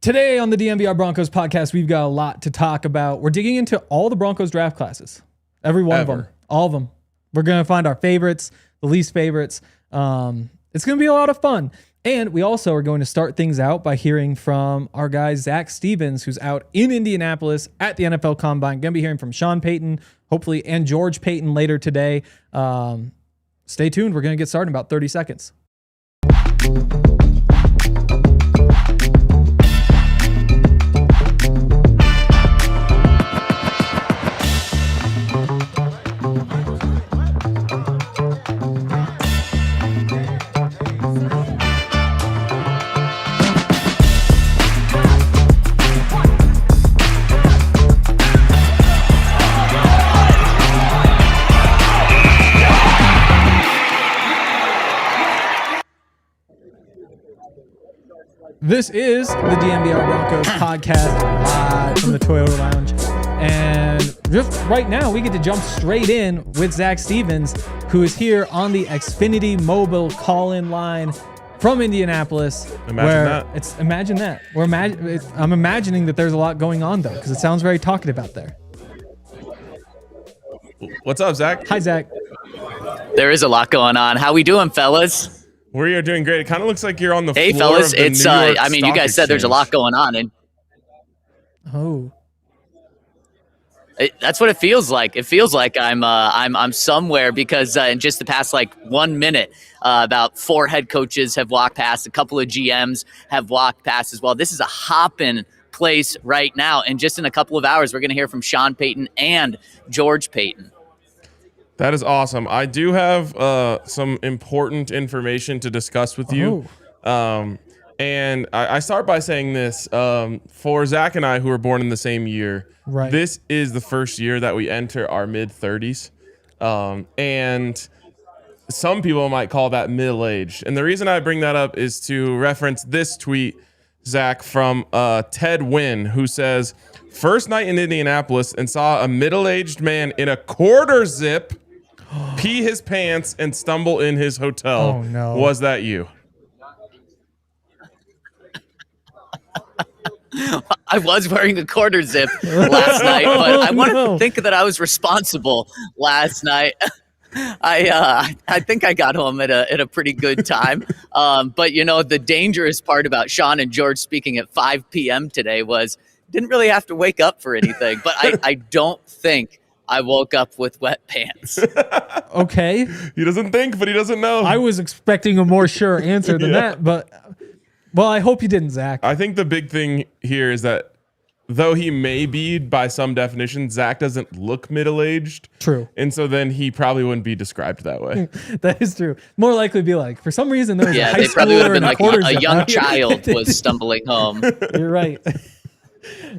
Today on the DNVR Broncos podcast, we've got a lot to talk about. We're digging into all the Broncos draft classes. Every one of them. All of them. We're going to find our favorites, the least favorites. It's going to be a lot of fun. And we also are going to start things out by hearing from our guy, Zac Stevens, who's out in Indianapolis at the NFL Combine. Going to be hearing from Sean Payton, hopefully, and George Paton later today. Stay tuned. We're going to get started in about 30 seconds. This is the DNVR Broncos podcast live from the Toyota Lounge. And just right now, we get to jump straight in with Zac Stevens, who is here on the Xfinity mobile call-in line from Indianapolis. Imagine that. I'm imagining that there's a lot going on, though, because it sounds very talkative out there. What's up, Zac? Hi, Zac. There is a lot going on. How we doing, fellas? We are doing great. It kind of looks like you're on the floor of fellas, the it's New York I mean, Stock you guys said there's a lot going on, and that's what it feels like. It feels like I'm somewhere because in just the past 1 minute, about 4 head coaches have walked past, a couple of GMs have walked past as well. This is a hopping place right now, and just in a couple of hours, we're going to hear from Sean Payton and George Paton. That is awesome. I do have some important information to discuss with you. And I start by saying this. For Zac and I, who were born in the same year, right, this is the first year that we enter our mid-30s. And some people might call that middle-aged. And the reason I bring that up is to reference this tweet, Zac, from Ted Wynn, who says, "First night in Indianapolis and saw a middle-aged man in a quarter zip pee his pants and stumble in his hotel." Oh, no. Was that you? I was wearing a quarter zip last night, but I want to think that I was responsible last night. I think I got home at a pretty good time. But you know, the dangerous part about Sean and George speaking at 5 p.m. today was didn't really have to wake up for anything. But I don't think I woke up with wet pants. Okay. He doesn't think, but he doesn't know. I was expecting a more sure answer than that, but well, I hope you didn't, Zac. I think the big thing here is that though he may be by some definition, Zac doesn't look middle-aged. True. And so then he probably wouldn't be described that way. That is true. More likely to be like, for some reason, there was a high they probably would have been like a young child was stumbling home. You're right.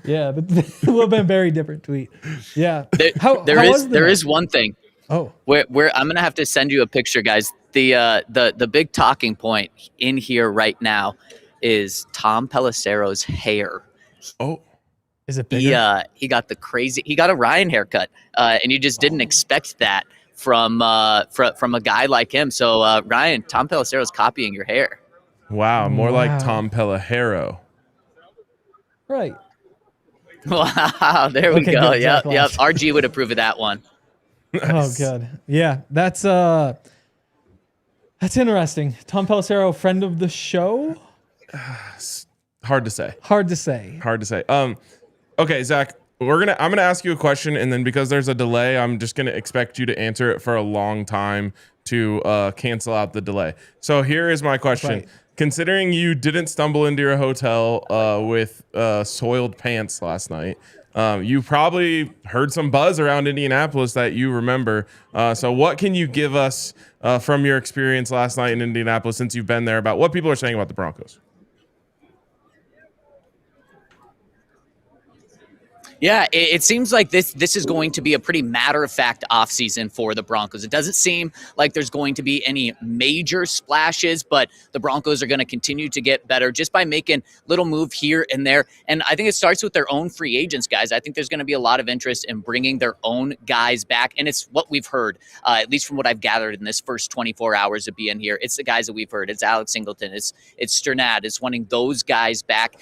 Yeah, but it would have been a very different tweet. Yeah. There is one thing. Oh. Where I'm gonna have to send you a picture, guys. The big talking point in here right now is Tom Pelissero's hair. Oh. Is it bigger? He got a Ryan haircut, and you just didn't expect that from a guy like him. So Ryan, Tom Pelissero's copying your hair. Wow, more like Tom Pelissero. Right. Wow, there we go. Good, yep. RG would approve of that one. Nice. Oh, good. Yeah, that's interesting. Tom Pelissero, friend of the show? Hard to say. Okay, Zac, I'm gonna ask you a question, and then because there's a delay, I'm just gonna expect you to answer it for a long time to cancel out the delay. So here is my question. Right. Considering you didn't stumble into your hotel with soiled pants last night, you probably heard some buzz around Indianapolis that you remember. So what can you give us from your experience last night in Indianapolis, since you've been there, about what people are saying about the Broncos? Yeah, it seems like this is going to be a pretty matter-of-fact offseason for the Broncos. It doesn't seem like there's going to be any major splashes, but the Broncos are going to continue to get better just by making little move here and there. And I think it starts with their own free agents, guys. I think there's going to be a lot of interest in bringing their own guys back, and it's what we've heard, at least from what I've gathered in this first 24 hours of being here. It's the guys that we've heard. It's Alex Singleton. It's Sternad. It's wanting those guys back.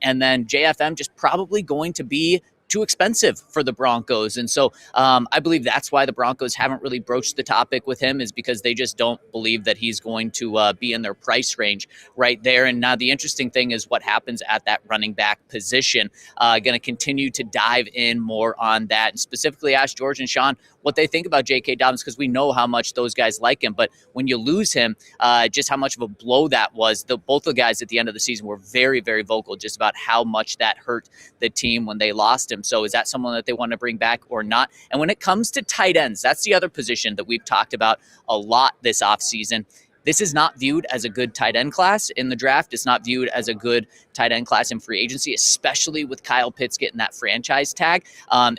And then JFM just probably going to be too expensive for the Broncos. And so I believe that's why the Broncos haven't really broached the topic with him, is because they just don't believe that he's going to be in their price range right there. And now the interesting thing is what happens at that running back position. Going to continue to dive in more on that, and specifically ask George and Sean what they think about J.K. Dobbins, because we know how much those guys like him. But when you lose him, just how much of a blow that was. Both the guys at the end of the season were very, very vocal just about how much that hurt the team when they lost him. So is that someone that they want to bring back or not? And when it comes to tight ends, that's the other position that we've talked about a lot this offseason. This is not viewed as a good tight end class in the draft. It's not viewed as a good tight end class in free agency, especially with Kyle Pitts getting that franchise tag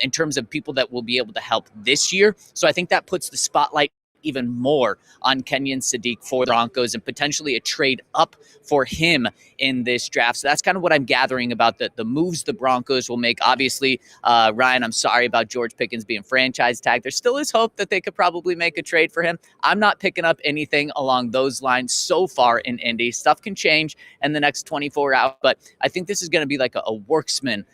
in terms of people that will be able to help this year. So I think that puts the spotlight even more on Kenyon Sadiq for the Broncos and potentially a trade up for him in this draft. So that's kind of what I'm gathering about the moves the Broncos will make. Obviously, Ryan, I'm sorry about George Pickens being franchise tagged. There still is hope that they could probably make a trade for him. I'm not picking up anything along those lines so far in Indy. Stuff can change in the next 24 hours, but I think this is going to be like a worksman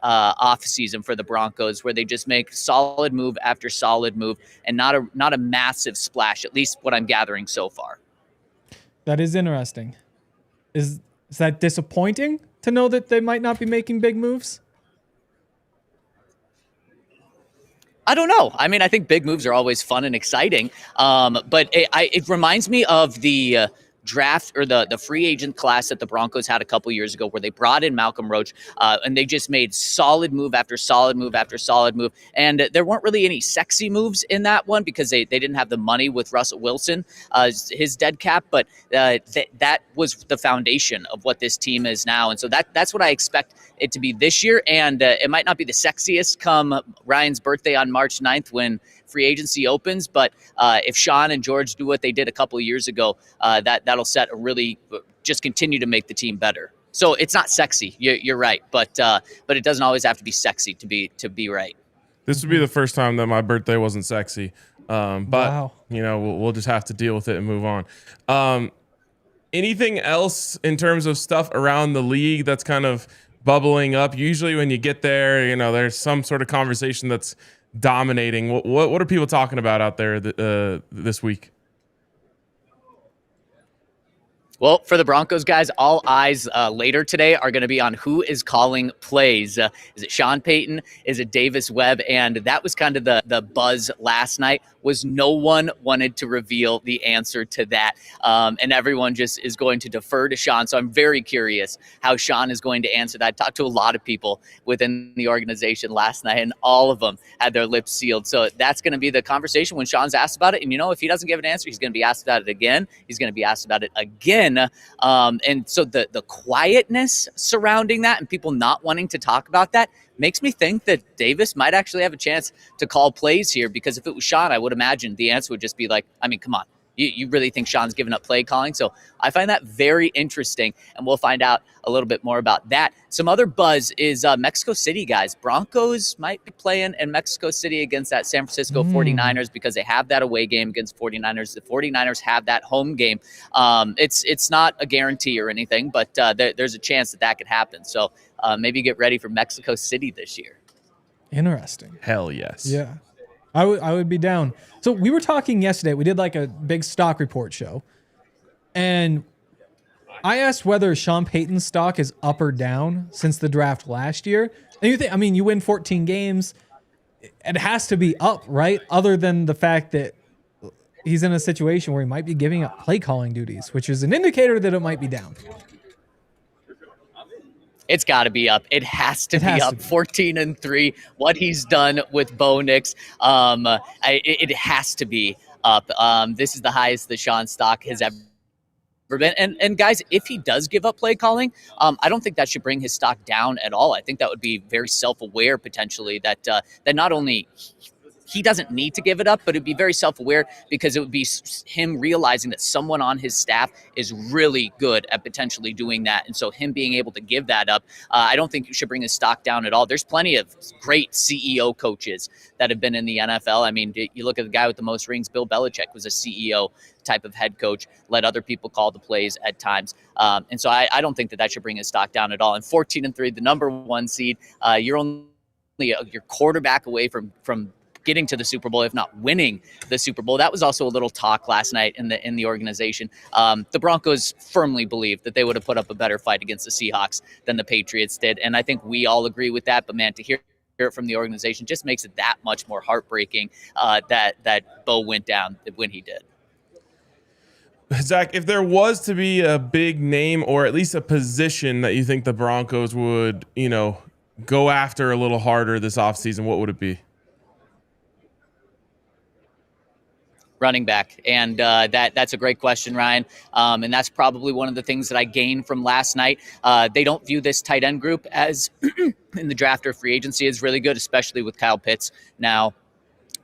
off season for the Broncos, where they just make solid move after solid move and not a massive splash, at least what I'm gathering so far. That is interesting. Is that disappointing to know that they might not be making big moves? I don't know. I mean, I think big moves are always fun and exciting, but it reminds me of the draft or the free agent class that the Broncos had a couple years ago, where they brought in Malcolm Roach and they just made solid move after solid move after solid move. And there weren't really any sexy moves in that one because they didn't have the money with Russell Wilson, his dead cap, but that was the foundation of what this team is now. And so that's what I expect it to be this year. And it might not be the sexiest come Ryan's birthday on March 9th when free agency opens, but if Sean and George do what they did a couple of years ago, that'll set a really just continue to make the team better. So it's not sexy. You're right, but it doesn't always have to be sexy to be right. This would be the first time that my birthday wasn't sexy, but wow. We'll just have to deal with it and move on. Anything else in terms of stuff around the league that's kind of bubbling up? Usually when you get there, there's some sort of conversation that's dominating. What are people talking about out there this week? Well, for the Broncos guys, all eyes later today are going to be on who is calling plays. Is it Sean Payton? Is it Davis Webb? And that was kind of the buzz last night, was no one wanted to reveal the answer to that. And everyone just is going to defer to Sean. So I'm very curious how Sean is going to answer that. I talked to a lot of people within the organization last night, and all of them had their lips sealed. So that's going to be the conversation when Sean's asked about it. And, if he doesn't give an answer, he's going to be asked about it again. He's going to be asked about it again. And so the quietness surrounding that and people not wanting to talk about that makes me think that Davis might actually have a chance to call plays here, because if it was Sean, I would imagine the answer would just be like, I mean, come on. You really think Sean's giving up play calling? So I find that very interesting, and we'll find out a little bit more about that. Some other buzz is Mexico City, guys. Broncos might be playing in Mexico City against that San Francisco 49ers because they have that away game against 49ers. The 49ers have that home game. It's not a guarantee or anything, but there's a chance that could happen. So maybe get ready for Mexico City this year. Interesting. Hell yes. Yeah. I would be down. So we were talking yesterday. We did like a big stock report show. And I asked whether Sean Payton's stock is up or down since the draft last year. And you think, you win 14 games. It has to be up, right? Other than the fact that he's in a situation where he might be giving up play calling duties, which is an indicator that it might be down. It's got to be up. It has to be up. 14-3. What he's done with Bo Nix, it has to be up. This is the highest that Sean stock has ever And guys, if he does give up play calling, I don't think that should bring his stock down at all. I think that would be very self-aware potentially that not only he doesn't need to give it up, but it'd be very self-aware because it would be him realizing that someone on his staff is really good at potentially doing that. And so him being able to give that up, I don't think you should bring his stock down at all. There's plenty of great CEO coaches that have been in the NFL. I mean, you look at the guy with the most rings, Bill Belichick was a CEO type of head coach, let other people call the plays at times. And so I don't think that should bring his stock down at all. And 14-3, the number one seed, you're only your quarterback away from getting to the Super Bowl, if not winning the Super Bowl. That was also a little talk last night in the organization. The Broncos firmly believe that they would have put up a better fight against the Seahawks than the Patriots did. And I think we all agree with that. But man, to hear it from the organization just makes it that much more heartbreaking that Bo went down when he did. Zach, if there was to be a big name or at least a position that you think the Broncos would, go after a little harder this offseason, what would it be? Running back. And that's a great question, Ryan. And that's probably one of the things that I gained from last night. They don't view this tight end group as in the draft or free agency is really good, especially with Kyle Pitts now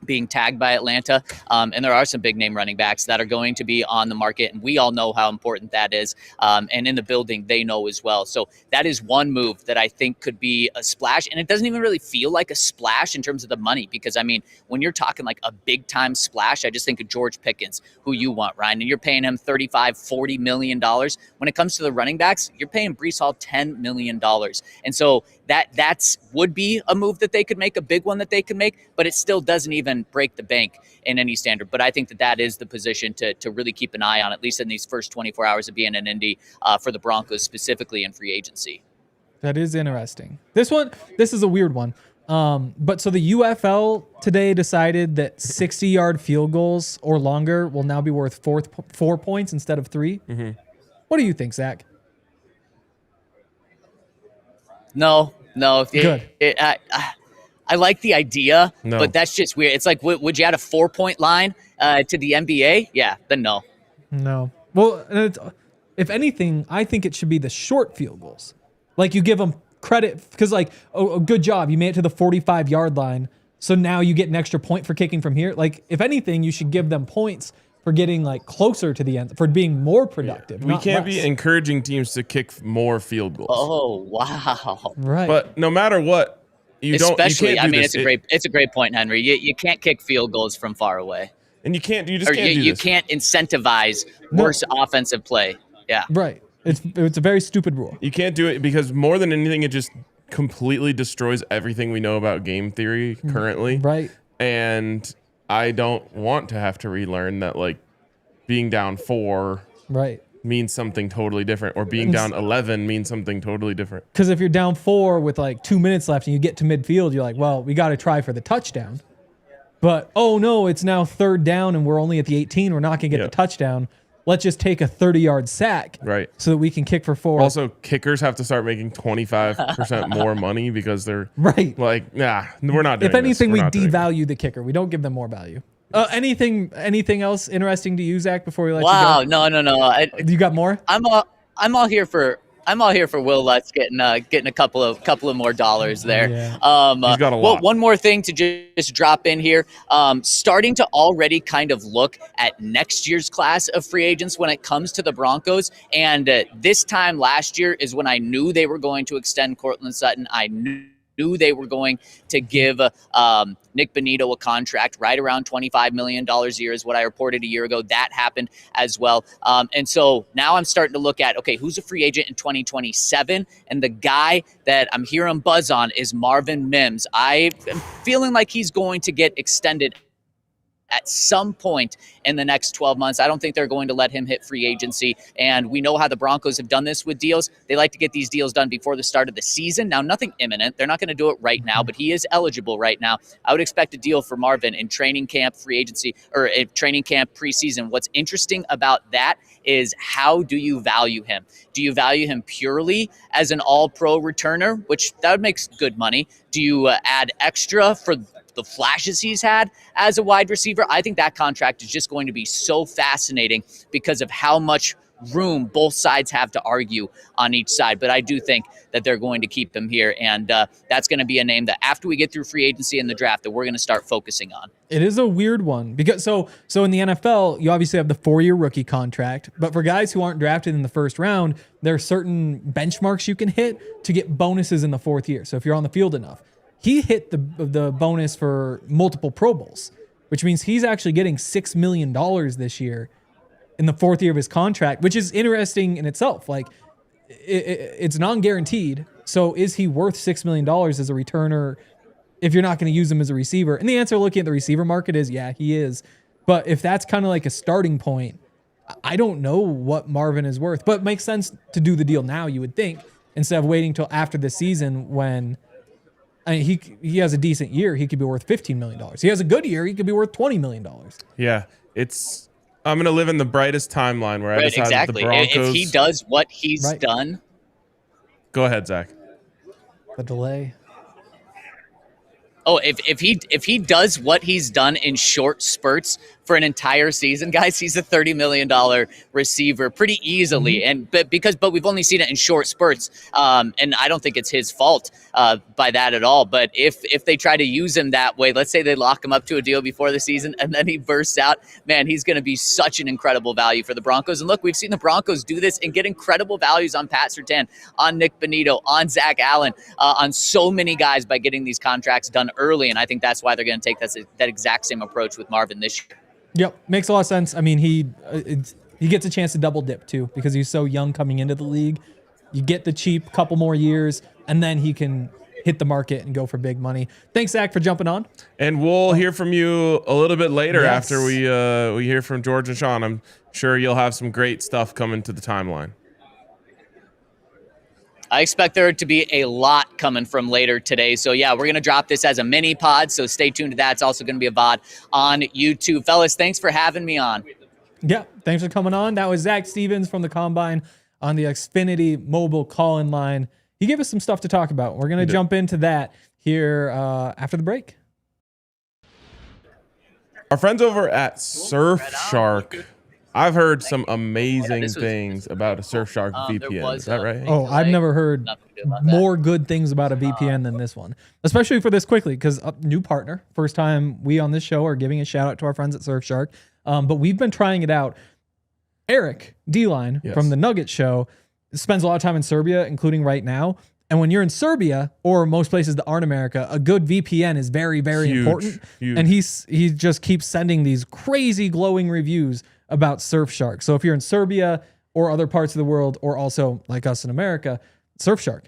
being tagged by Atlanta. And there are some big name running backs that are going to be on the market. And we all know how important that is. And in the building, they know as well. So that is one move that I think could be a splash. And it doesn't even really feel like a splash in terms of the money, because I mean, when you're talking like a big time splash, I just think of George Pickens, who you want, Ryan, and you're paying him $35-40 million. When it comes to the running backs, you're paying Breece Hall $10 million. And so that's would be a move that they could make, a big one that they could make, but it still doesn't even break the bank in any standard. But I think that is the position to really keep an eye on, at least in these first 24 hours of being in Indy for the Broncos, specifically in free agency. That is interesting. This is a weird one. But so the UFL today decided that 60-yard field goals or longer will now be worth 4 points instead of 3. Mm-hmm. What do you think, Zach? No. Good. I like the idea, but that's just weird. It's like, would you add a 4-point line to the NBA? Yeah, then no. No. Well, if anything, I think it should be the short field goals. Like you give them credit because like, oh, good job. You made it to the 45-yard line. So now you get an extra point for kicking from here. Like if anything, you should give them points for getting like closer to the end, for being more productive. We can't be encouraging teams to kick more field goals. Oh, wow. Right. But no matter what, it's a great point, Henry. You can't kick field goals from far away. And you can't incentivize worse offensive play. Yeah. Right. It's a very stupid rule. You can't do it because more than anything, it just completely destroys everything we know about game theory currently. Right. And I don't want to have to relearn that like being down 4 means something totally different, or being down 11 means something totally different. Because if you're down 4 with like 2 minutes left and you get to midfield, you're like, well, we got to try for the touchdown. But, oh no, it's now 3rd down and we're only at the 18. We're not going to get the touchdown. Let's just take a 30-yard sack so that we can kick for 4. Also, kickers have to start making 25% more money because they're like, nah, we're not doing If anything, we devalue the kicker. We don't give them more value. Anything else interesting to you, Zach, before we let you go? No. You got more? I'm all here for Will Lutz getting a couple of more dollars there. Yeah. He's got a lot. One more thing to just drop in here. Starting to already kind of look at next year's class of free agents when it comes to the Broncos. And this time last year is when I knew they were going to extend Courtland Sutton. I knew they were going to give Nick Bonitto a contract right around $25 million a year is what I reported a year ago. That happened as well. And so now I'm starting to look at, okay, who's a free agent in 2027? And the guy that I'm hearing buzz on is Marvin Mims. I am feeling like he's going to get extended at some point in the next 12 months. I don't think they're going to let him hit free agency. And we know how the Broncos have done this with deals. They like to get these deals done before the start of the season. Now, nothing imminent. They're not going to do it right now, but he is eligible right now. I would expect a deal for Marvin in training camp, free agency, or in training camp preseason. What's interesting about that is how do you value him? Do you value him purely as an all-pro returner, which that would make good money? Do you add extra for the flashes he's had as a wide receiver? I think that contract is just going to be so fascinating because of how much room both sides have to argue on each side. But I do think that they're going to keep him here. And that's going to be a name that after we get through free agency and the draft that we're going to start focusing on. It is a weird one because so in the NFL, you obviously have the 4-year rookie contract, but for guys who aren't drafted in the first round, there are certain benchmarks you can hit to get bonuses in the 4th year. So if you're on the field enough, he hit the bonus for multiple Pro Bowls, which means he's actually getting $6 million this year in the 4th year of his contract, which is interesting in itself. Like it's non-guaranteed. So is he worth $6 million as a returner if you're not going to use him as a receiver? And the answer looking at the receiver market is, yeah, he is. But if that's kind of like a starting point, I don't know what Marvin is worth, but it makes sense to do the deal now, you would think, instead of waiting till after the season when he has a decent year, he could be worth $15 million. He has a good year, he could be worth $20 million. Yeah, I'm going to live in the brightest timeline where I decided exactly. the Broncos. If he does what he's done. Go ahead, Zach. The delay. Oh, if he does what he's done in short spurts for an entire season, guys, he's a $30 million receiver pretty easily. Mm-hmm. But we've only seen it in short spurts. And I don't think it's his fault by that at all. But if they try to use him that way, let's say they lock him up to a deal before the season and then he bursts out, man, he's going to be such an incredible value for the Broncos. And look, we've seen the Broncos do this and get incredible values on Pat Surtain, on Nick Bonitto, on Zach Allen, on so many guys by getting these contracts done early. And I think that's why they're going to take that exact same approach with Marvin this year. Yep, makes a lot of sense. I mean, he gets a chance to double dip too because he's so young coming into the league. You get the cheap couple more years, and then he can hit the market and go for big money. Thanks, Zach, for jumping on. And we'll hear from you a little bit later after we hear from George and Sean. I'm sure you'll have some great stuff coming to the timeline. I expect there to be a lot coming from later today. So, yeah, we're going to drop this as a mini pod. So stay tuned to that. It's also going to be a VOD on YouTube. Fellas, thanks for having me on. Yeah, thanks for coming on. That was Zac Stevens from the Combine on the Xfinity mobile call-in line. He gave us some stuff to talk about. We're going to jump into that here after the break. Our friends over at Surfshark. I've heard some amazing things about a Surfshark VPN. Is that right? Oh, I've never heard more good things about a VPN than this one, especially for this quickly, because a new partner. First time we on this show are giving a shout out to our friends at Surfshark. But we've been trying it out. Eric D-Line from the Nugget Show spends a lot of time in Serbia, including right now. And when you're in Serbia or most places that aren't America, a good VPN is very, very important. Huge. And he just keeps sending these crazy glowing reviews about Surfshark. So if you're in Serbia or other parts of the world, or also like us in America, Surfshark.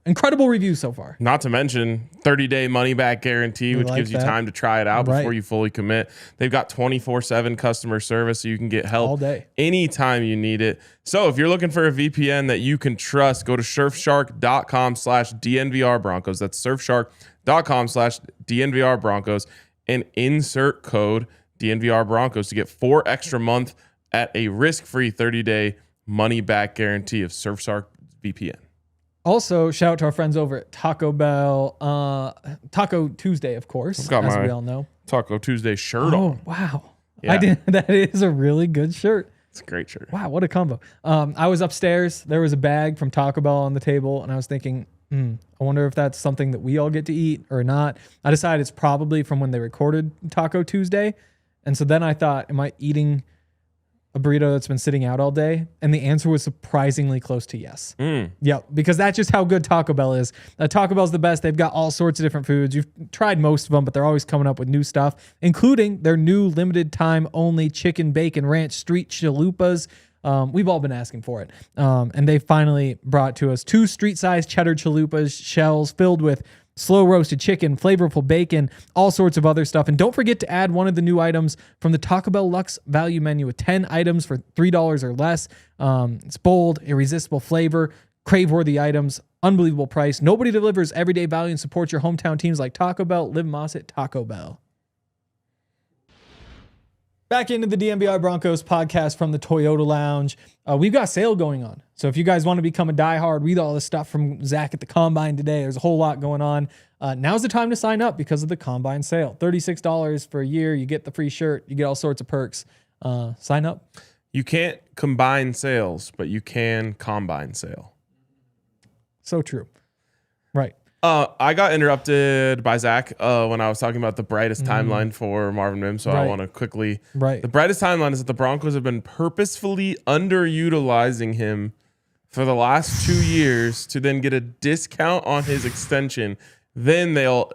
Incredible reviews so far. Not to mention 30-day money-back guarantee, which gives you time to try it out before you fully commit. They've got 24/7 customer service, so you can get help all day, anytime you need it. So if you're looking for a VPN that you can trust, go to surfshark.com/DNVR Broncos. That's surfshark.com/DNVR Broncos and insert code DNVR Broncos to get 4 extra months at a risk-free 30-day money-back guarantee of Surfshark VPN. Also, shout out to our friends over at Taco Bell. Taco Tuesday, of course, as we all know. Taco Tuesday shirt on. Oh, wow. Yeah. That is a really good shirt. It's a great shirt. Wow, what a combo. I was upstairs. There was a bag from Taco Bell on the table, and I was thinking, I wonder if that's something that we all get to eat or not. I decided it's probably from when they recorded Taco Tuesday. And so then I thought, am I eating a burrito that's been sitting out all day? And the answer was surprisingly close to yes. Yep, because that's just how good Taco Bell is. Taco Bell's the best. They've got all sorts of different foods. You've tried most of them, but they're always coming up with new stuff, including their new limited time only chicken bacon ranch street chalupas. We've all been asking for it. And they finally brought to us 2 street-sized cheddar chalupas, shells filled with slow roasted chicken, flavorful bacon, all sorts of other stuff. And don't forget to add one of the new items from the Taco Bell Luxe value menu with 10 items for $3 or less. It's bold, irresistible flavor, crave-worthy items, unbelievable price. Nobody delivers everyday value and supports your hometown teams like Taco Bell. Live Moss at Taco Bell. Back into the DNVR Broncos podcast from the Toyota Lounge. We've got a sale going on. So if you guys want to become a diehard, read all the stuff from Zach at the Combine today. There's a whole lot going on. Now's the time to sign up because of the Combine sale. $36 for a year. You get the free shirt. You get all sorts of perks. Sign up. You can't combine sales, but you can combine sale. So true. Right. I got interrupted by Zach when I was talking about the brightest timeline for Marvin Mims. So I want to quickly. Right. The brightest timeline is that the Broncos have been purposefully underutilizing him for the last 2 years to then get a discount on his extension. Then they'll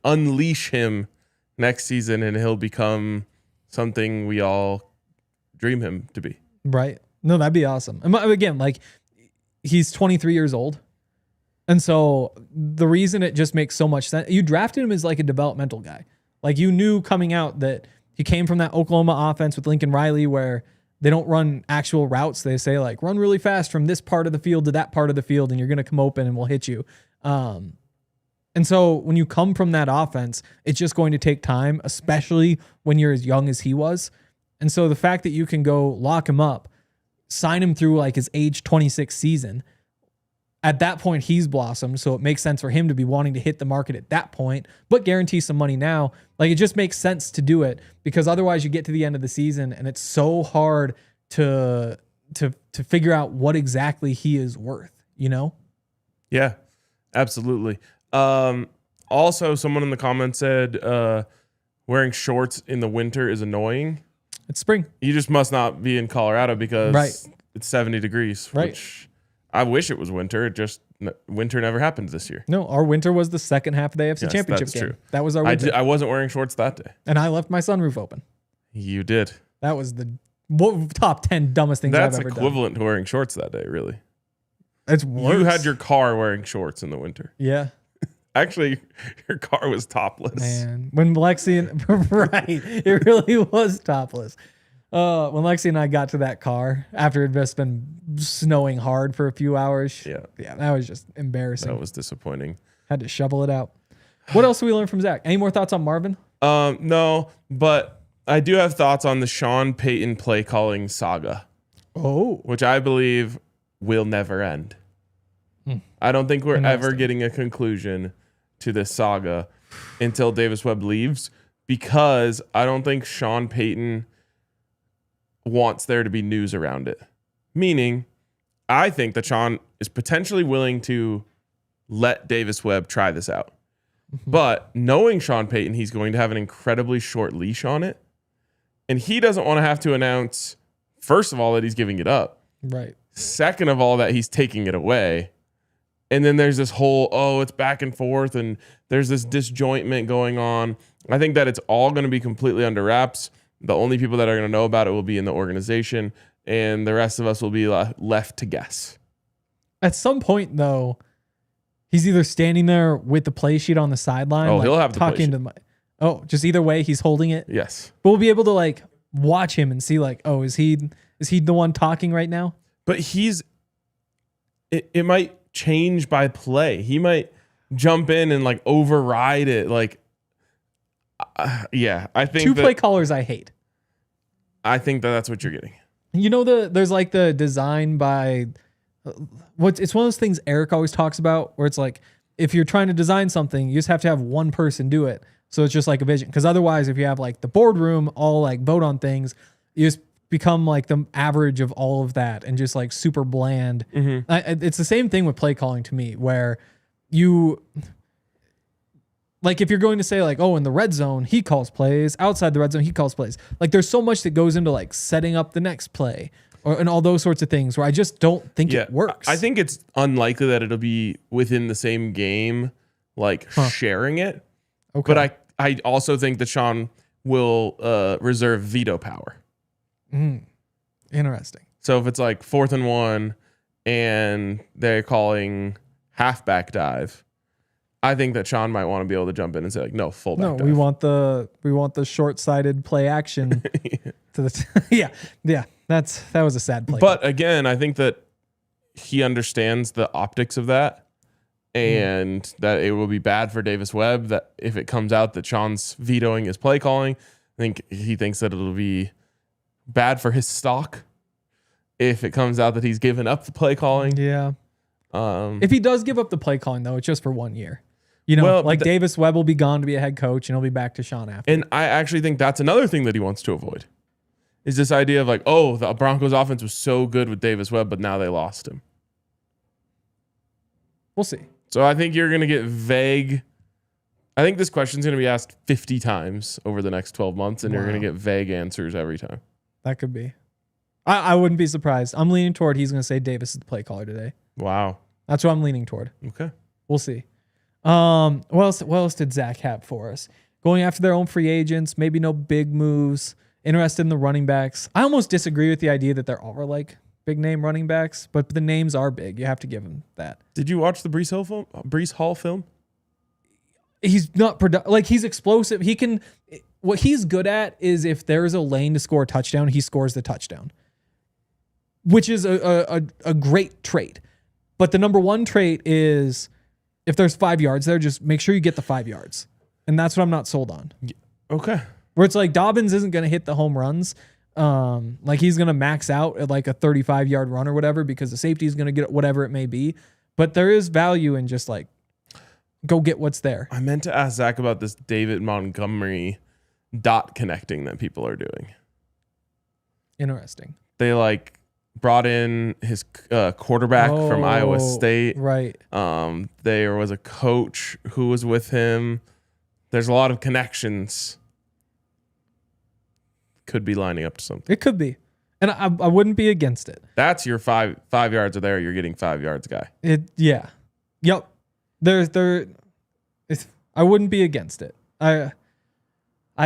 unleash him next season and he'll become something we all dream him to be. Right. No, that'd be awesome. And again, like he's 23 years old. And so the reason it just makes so much sense, you drafted him as like a developmental guy. Like you knew coming out that he came from that Oklahoma offense with Lincoln Riley where they don't run actual routes. They say like run really fast from this part of the field to that part of the field and you're going to come open and we'll hit you. And so when you come from that offense, it's just going to take time, especially when you're as young as he was. And so the fact that you can go lock him up, sign him through like his age 26 season, at that point, he's blossomed, so it makes sense for him to be wanting to hit the market at that point, but guarantee some money now. Like, it just makes sense to do it because otherwise you get to the end of the season and it's so hard to figure out what exactly he is worth, you know? Yeah, absolutely. Also, someone in the comments said wearing shorts in the winter is annoying. It's spring. You just must not be in Colorado because it's 70 degrees, which... I wish it was winter. Winter never happened this year. No, our winter was the second half of the AFC Championship game. True. That was our winter. I wasn't wearing shorts that day. And I left my sunroof open. You did. That was the top 10 dumbest things I've ever done. That's equivalent to wearing shorts that day, really. It's worse. You had your car wearing shorts in the winter. Yeah. Actually, your car was topless. Man, when Lexi and... right, it really was topless. When Lexi and I got to that car after it had just been snowing hard for a few hours. Yeah, that was just embarrassing. That was disappointing. Had to shovel it out. What else did we learn from Zach? Any more thoughts on Marvin? No, but I do have thoughts on the Sean Payton play calling saga. Oh. Which I believe will never end. I don't think we're ever getting a conclusion to this saga until Davis Webb leaves because I don't think Sean Payton wants there to be news around it. Meaning, I think that Sean is potentially willing to let Davis Webb try this out. But knowing Sean Payton, he's going to have an incredibly short leash on it. And he doesn't want to have to announce, first of all, that he's giving it up. Right. Second of all, that he's taking it away. And then there's this whole, it's back and forth, and there's this disjointment going on. I think that it's all going to be completely under wraps. The only people that are going to know about it will be in the organization, and the rest of us will be left to guess. At some point, though, he's either standing there with the play sheet on the sideline. Oh, he'll have the play sheet. Just either way, he's holding it. Yes. But we'll be able to watch him and see is he the one talking right now? But it might change by play. He might jump in and override it. I think two play callers I hate. I think that's what you're getting. You know, there's the design by it's one of those things Eric always talks about where it's if you're trying to design something, you just have to have one person do it. So it's just like a vision. Because otherwise, if you have the boardroom all vote on things, you just become the average of all of that and just super bland. Mm-hmm. It's the same thing with play calling to me where you... if you're going to say in the red zone, he calls plays. Outside the red zone, he calls plays. There's so much that goes into setting up the next play and all those sorts of things where I just don't think it works. I think it's unlikely that it'll be within the same game, sharing it. Okay. But I also think that Sean will reserve veto power. Interesting. So if it's 4th and 1 and they're calling halfback dive, I think that Sean might want to be able to jump in and say no, fullback. No, dive. we want the short-sighted play action. To the that was a sad play. But again, I think that he understands the optics of that, and that it will be bad for Davis Webb that if it comes out that Sean's vetoing his play calling. I think he thinks that it'll be bad for his stock if it comes out that he's given up the play calling. Yeah. If he does give up the play calling, though, it's just for 1 year. Davis Webb will be gone to be a head coach, and he'll be back to Sean after. And I actually think that's another thing that he wants to avoid, is this idea of like, oh, the Broncos offense was so good with Davis Webb, but now they lost him. We'll see. So I think you're going to get vague. I think this question's going to be asked 50 times over the next 12 months, and you're going to get vague answers every time. That could be. I wouldn't be surprised. I'm leaning toward he's going to say Davis is the play caller today. Wow. That's what I'm leaning toward. Okay. We'll see. What else did Zach have for us? Going after their own free agents, maybe no big moves, interested in the running backs. I almost disagree with the idea that there are like big name running backs, but the names are big. You have to give them that. Did you watch the Breece Hall film? He's not he's explosive. He can. What he's good at is if there is a lane to score a touchdown, he scores the touchdown, which is a great trait. But the number one trait is if there's 5 yards there, just make sure you get the 5 yards. And that's what I'm not sold on. Okay. Where it's like Dobbins isn't going to hit the home runs. Like he's going to max out at like a 35-yard run or whatever because the safety is going to get whatever it may be. But there is value in just like go get what's there. I meant to ask Zach about this David Montgomery dot connecting that people are doing. Interesting. They like brought in his quarterback from Iowa State. Right. There was a coach who was with him. There's a lot of connections. Could be lining up to something. It could be. And I wouldn't be against it. That's your 5 yards are there. You're getting 5 yards guy. Yeah. Yep. I wouldn't be against it. I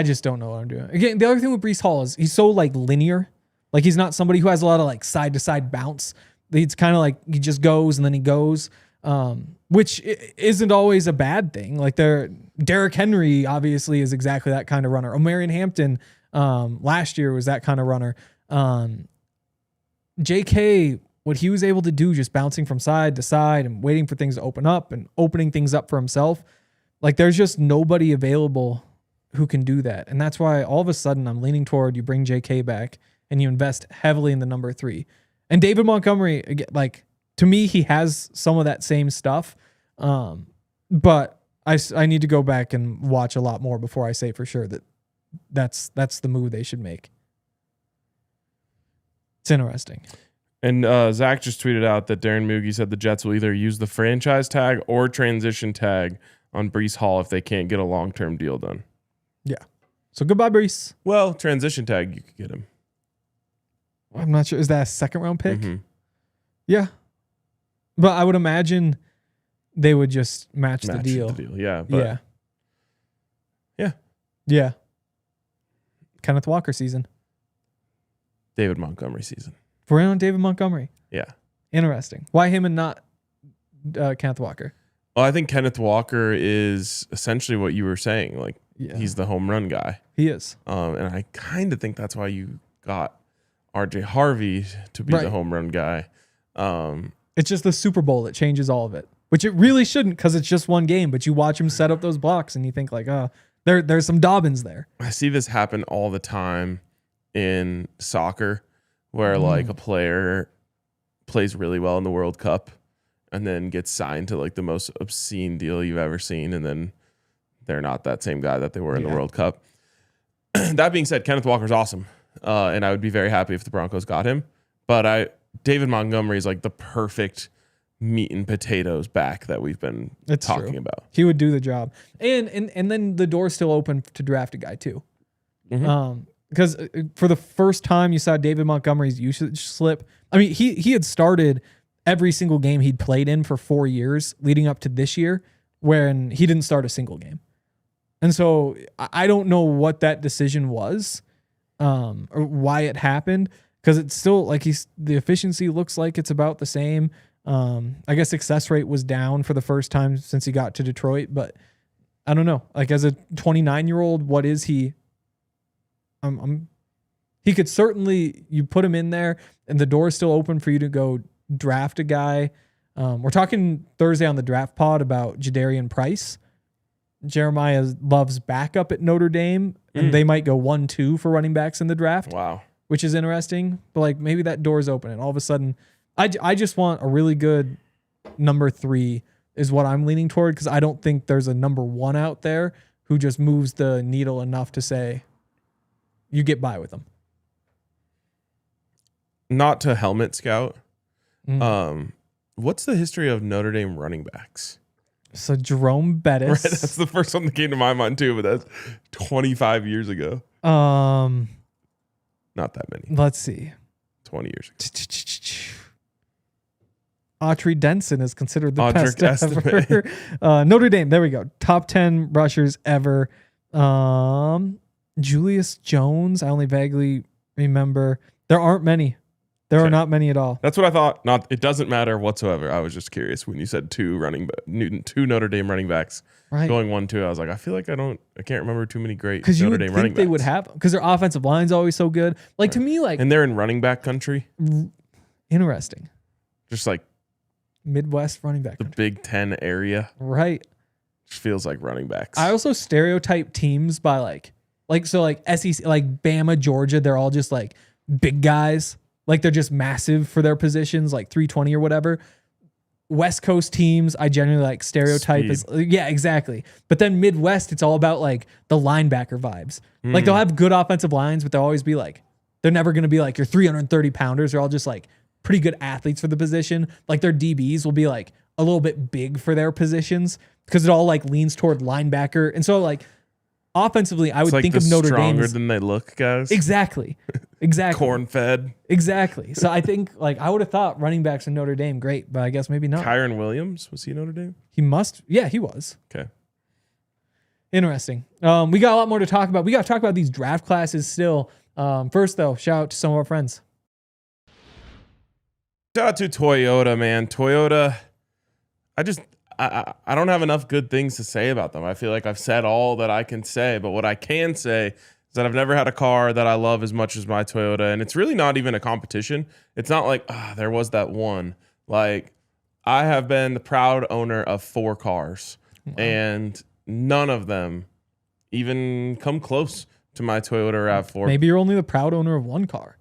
just don't know what I'm doing. Again, the other thing with Breece Hall is he's so like linear. Like he's not somebody who has a lot of like side to side bounce. It's kind of like he just goes and then he goes, which isn't always a bad thing. Like Derrick Henry obviously is exactly that kind of runner. Omarion Hampton last year was that kind of runner. JK, what he was able to do just bouncing from side to side and waiting for things to open up and opening things up for himself. Like there's just nobody available who can do that. And that's why all of a sudden I'm leaning toward you bring JK back and you invest heavily in the number 3. And David Montgomery, like to me, he has some of that same stuff. But I need to go back and watch a lot more before I say for sure that's the move they should make. It's interesting. And Zach just tweeted out that Darren Moogie said the Jets will either use the franchise tag or transition tag on Breece Hall if they can't get a long-term deal done. Yeah. So goodbye, Breece. Well, transition tag, you could get him. I'm not sure. Is that a second-round pick? Mm-hmm. Yeah. But I would imagine they would just match the deal. Yeah. But Yeah. Kenneth Walker season. David Montgomery season. We're in on David Montgomery. Yeah. Interesting. Why him and not Kenneth Walker? Well, I think Kenneth Walker is essentially what you were saying. Like, he's the home run guy. He is. And I kind of think that's why you got RJ Harvey to be the home run guy. It's just the Super Bowl that changes all of it, which it really shouldn't because it's just one game. But you watch him set up those blocks and you think like, oh, there's some Dobbins there. I see this happen all the time in soccer where like a player plays really well in the World Cup and then gets signed to like the most obscene deal you've ever seen. And then they're not that same guy that they were in the World Cup. That being said, Kenneth Walker's awesome. And I would be very happy if the Broncos got him. But David Montgomery is like the perfect meat and potatoes back that we've been talking about. He would do the job. And then the door's still open to draft a guy too. Mm-hmm. Because for the first time you saw David Montgomery's usage slip. I mean, he had started every single game he'd played in for 4 years leading up to this year when he didn't start a single game. And so I don't know what that decision was or why it happened because it's still like the efficiency looks like it's about the same. I guess success rate was down for the first time since he got to Detroit, but I don't know. Like as a 29-year-old, what is he? He could certainly, you put him in there and the door is still open for you to go draft a guy. We're talking Thursday on the draft pod about Jadarian Price. Jeremiah loves backup at Notre Dame and they might go 1-2 for running backs in the draft. Wow. Which is interesting, but like maybe that door's open and all of a sudden I just want a really good number 3 is what I'm leaning toward because I don't think there's a number 1 out there who just moves the needle enough to say you get by with them. not to helmet scout. What's the history of Notre Dame running backs? So Jerome Bettis. Right, that's the first one that came to my mind too, but that's 25 years ago. Not that many. Let's see. 20 years ago. Autry Denson is considered the Audric best ever. Notre Dame. There we go. Top 10 rushers ever. Julius Jones. I only vaguely remember. There aren't many. There are not many at all. That's what I thought. It doesn't matter whatsoever. I was just curious when you said two Notre Dame running backs going 1-2. I was like, I feel like I can't remember too many great Notre Dame running backs. Because you would think they would have them because their offensive line's always so good. Like to me, like, and they're in running back country. Interesting. Just like Midwest running back. The country. Big Ten area. Right. Just feels like running backs. I also stereotype teams by like SEC, like Bama, Georgia. They're all just like big guys. Like they're just massive for their positions, like 320 or whatever. West Coast teams, I generally like stereotype as, yeah, exactly. But then Midwest, it's all about like the linebacker vibes. Like they'll have good offensive lines, but they'll always be like, they're never going to be like your 330 pounders. They're all just like pretty good athletes for the position. Like their DBs will be like a little bit big for their positions because it all like leans toward linebacker. And so like offensively, I would think of Notre Dame stronger than they look, guys. Exactly. Corn fed. Exactly. So I think like I would have thought running backs in Notre Dame great, but I guess maybe not. Kyron Williams, was he Notre Dame? He must. Yeah, he was. Okay. Interesting. We got a lot more to talk about. We got to talk about these draft classes still. First though, shout out to some of our friends. Shout out to Toyota, man. Toyota. I don't have enough good things to say about them. I feel like I've said all that I can say, but what I can say is that I've never had a car that I love as much as my Toyota, and it's really not even a competition. It's not like, there was that one. Like, I have been the proud owner of 4 cars, and none of them even come close to my Toyota RAV4. Maybe you're only the proud owner of 1 car.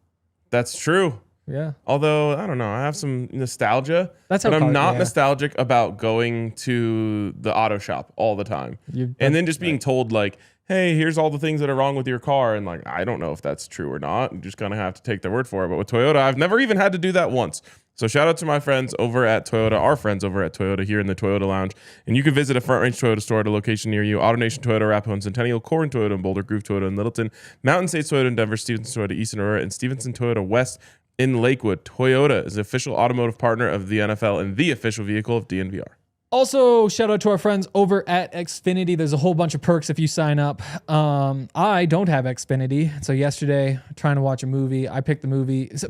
That's true. Yeah. Although, I don't know, I have some nostalgia. That's how but I'm not nostalgic about going to the auto shop all the time. And then just being told, like, hey, here's all the things that are wrong with your car. And, like, I don't know if that's true or not. I'm just going to have to take their word for it. But with Toyota, I've never even had to do that once. So shout out to my friends over at Toyota, our friends over at Toyota here in the Toyota Lounge. And you can visit a Front Range Toyota store at a location near you. AutoNation Toyota, Arapahoe and Centennial, Corin Toyota in Boulder, Groove Toyota in Littleton, Mountain States Toyota in Denver, Stevenson Toyota East and Aurora, and Stevenson Toyota West in Lakewood. Toyota is the official automotive partner of the NFL and the official vehicle of DNVR. Also, shout out to our friends over at Xfinity. There's a whole bunch of perks if you sign up. I don't have Xfinity. So yesterday, trying to watch a movie, I picked the movie. So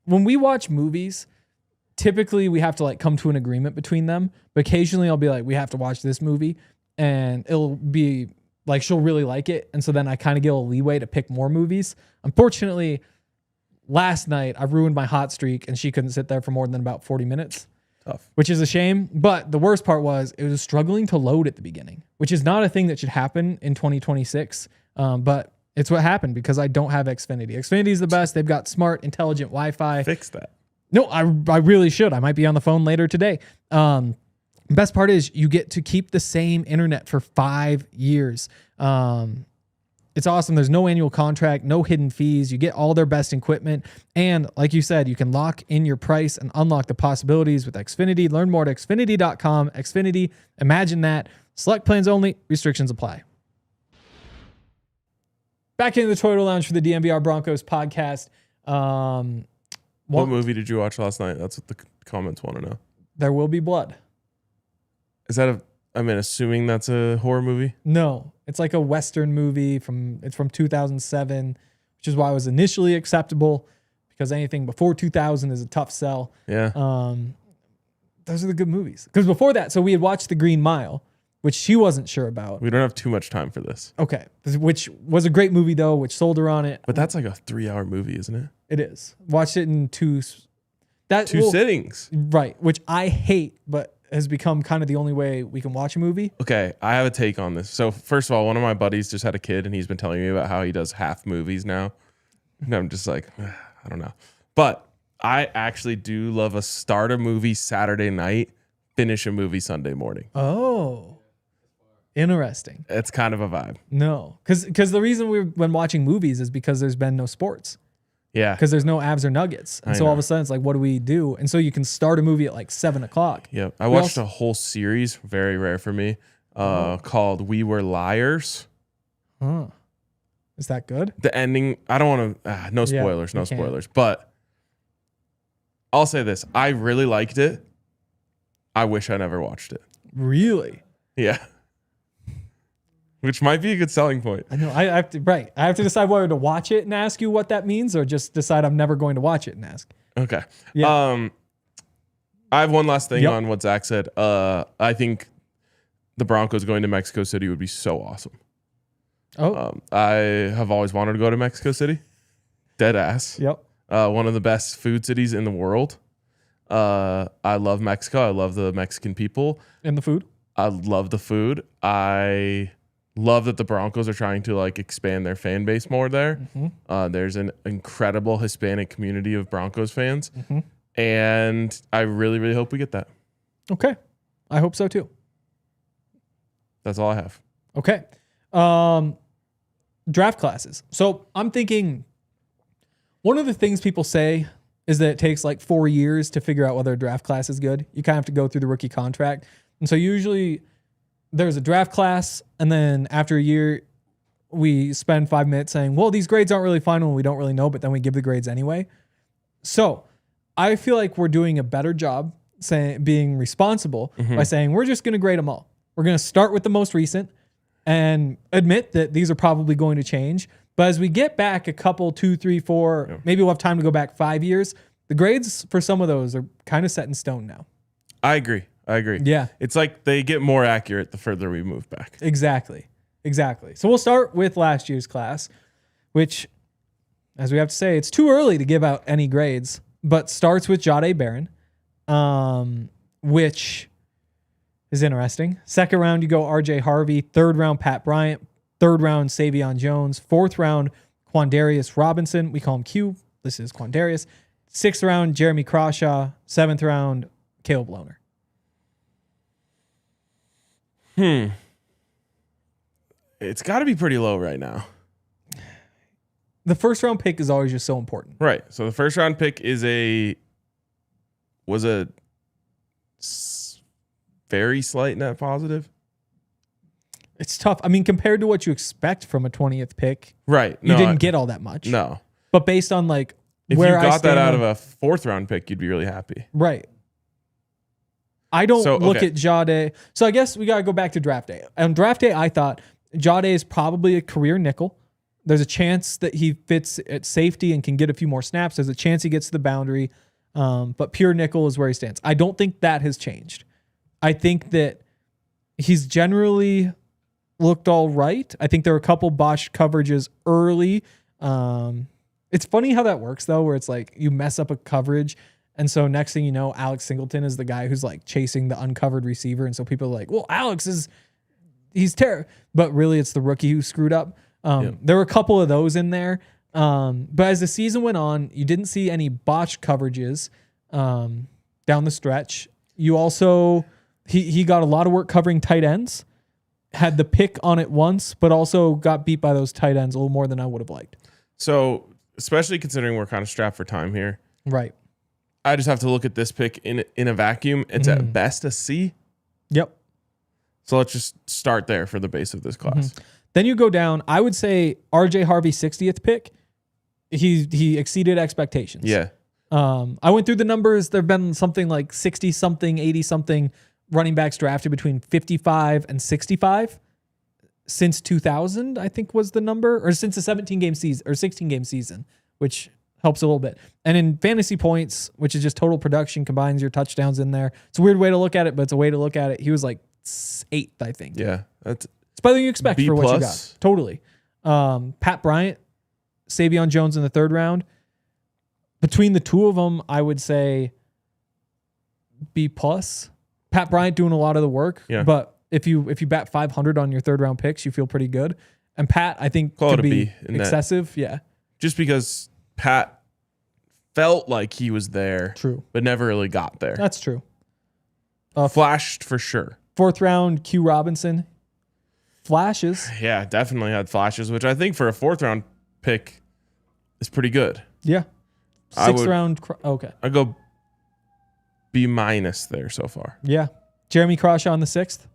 when we watch movies, typically we have to like come to an agreement between them. But occasionally I'll be like, we have to watch this movie. And it'll be like, she'll really like it. And so then I kind of get a leeway to pick more movies. Unfortunately, last night I ruined my hot streak and she couldn't sit there for more than about 40 minutes. Tough. Which is a shame. But the worst part was it was struggling to load at the beginning, which is not a thing that should happen in 2026. But it's what happened because I don't have Xfinity. Xfinity is the best. They've got smart, intelligent Wi-Fi. Fix that. No, I really should. I might be on the phone later today. Best part is you get to keep the same internet for 5 years. It's awesome. There's no annual contract, no hidden fees. You get all their best equipment. And like you said, you can lock in your price and unlock the possibilities with Xfinity. Learn more at Xfinity.com. Xfinity, imagine that. Select plans only. Restrictions apply. Back into the Toyota Lounge for the DNVR Broncos podcast. What movie did you watch last night? That's what the comments want to know. There Will Be Blood. Is that assuming that's a horror movie? No, it's like a Western movie from 2007, which is why it was initially acceptable because anything before 2000 is a tough sell. Yeah. Those are the good movies. Because before that, so we had watched The Green Mile, which she wasn't sure about. We don't have too much time for this. Okay. Which was a great movie though, which sold her on it. But that's like a 3-hour movie, isn't it? It is. Watched it in two sittings. Right. Which I hate, but has become kind of the only way we can watch a movie. Okay, I have a take on this. So first of all, one of my buddies just had a kid and he's been telling me about how he does half movies now. And I'm just like, I don't know. But I actually do love a start a movie Saturday night, finish a movie Sunday morning. Oh, interesting. It's kind of a vibe. No, because the reason we've been watching movies is because there's been no sports. Yeah. Because there's no Avs or Nuggets. And so all of a sudden it's like, what do we do? And so you can start a movie at like 7:00. Yeah. I watched a whole series, very rare for me, called We Were Liars. Huh. Is that good? The ending, I don't want to, no spoilers, no spoilers. But I'll say this. I really liked it. I wish I never watched it. Really? Yeah. Which might be a good selling point. I know. I have to decide whether to watch it and ask you what that means, or just decide I'm never going to watch it and ask. Okay. Yeah. I have one last thing on what Zach said. I think the Broncos going to Mexico City would be so awesome. I have always wanted to go to Mexico City. Dead ass. Yep. One of the best food cities in the world. I love Mexico. I love the Mexican people. And the food? I love the food. I love that the Broncos are trying to like expand their fan base more there. Mm-hmm. There's an incredible Hispanic community of Broncos fans. Mm-hmm. And I really, really hope we get that. Okay. I hope so too. That's all I have. Okay. Draft classes. So I'm thinking one of the things people say is that it takes like 4 years to figure out whether a draft class is good. You kind of have to go through the rookie contract. And so usually there's a draft class, and then after a year, we spend 5 minutes saying, well, these grades aren't really final and we don't really know, but then we give the grades anyway. So I feel like we're doing a better job being responsible by saying we're just going to grade them all. We're going to start with the most recent and admit that these are probably going to change. But as we get back a couple, 2, 3, 4, maybe we'll have time to go back 5 years, the grades for some of those are kind of set in stone now. I agree. Yeah. It's like they get more accurate the further we move back. Exactly. So we'll start with last year's class, which, as we have to say, it's too early to give out any grades, but starts with Jahdae Barron, which is interesting. Second round, you go RJ Harvey. Third round, Pat Bryant. Third round, Savion Jones. Fourth round, Quandarius Robinson. We call him Q. This is Quandarius. Sixth round, Jeremy Crawshaw. Seventh round, Caleb Lohner. It's got to be pretty low right now. The first round pick is always just so important. Right. So the first round pick was a very slight net positive. It's tough. I mean, compared to what you expect from a 20th pick, right? You didn't get all that much. No. But based on like if where you got that out of a a fourth round pick, you'd be really happy. Right. I don't look at Jahdae. So I guess we got to go back to draft day. On draft day, I thought Jahdae is probably a career nickel. There's a chance that he fits at safety and can get a few more snaps. There's a chance he gets to the boundary. But pure nickel is where he stands. I don't think that has changed. I think that he's generally looked all right. I think there were a couple botched coverages early. It's funny how that works, though, where it's like you mess up a coverage. And so next thing you know, Alex Singleton is the guy who's like chasing the uncovered receiver. And so people are like, well, he's terrible. But really, it's the rookie who screwed up. There were a couple of those in there. But as the season went on, you didn't see any botched coverages down the stretch. You also, he got a lot of work covering tight ends, had the pick on it once, but also got beat by those tight ends a little more than I would have liked. So, especially considering we're kind of strapped for time here. Right. I just have to look at this pick in a vacuum. It's at best a C. Yep. So let's just start there for the base of this class. Then you go down. I would say RJ Harvey 60th pick. He exceeded expectations. Yeah. I went through the numbers. There've been something like 60 something, 80 something running backs drafted between 55 and 65 since 2000. I think was the number, or since the 17 game season or 16 game season, which helps a little bit. And in fantasy points, which is just total production, combines your touchdowns in there. It's a weird way to look at it, but it's a way to look at it. He was like 8th, I think. Yeah. It's better than you expect B+. for what you got. Totally. Pat Bryant, Savion Jones in the third round. Between the two of them, I would say B+. Pat Bryant doing a lot of the work, but if you bat 500 on your third round picks, you feel pretty good. And Pat, I think, could be excessive. Yeah. Just because Pat felt like he was there, true, but never really got there. That's true. Flashed for sure. Fourth round, Q Robinson. Flashes. Yeah, definitely had flashes, which I think for a fourth round pick is pretty good. Yeah. Sixth round. Okay. I go B- there so far. Yeah. Jeremy Crawshaw in the 6th.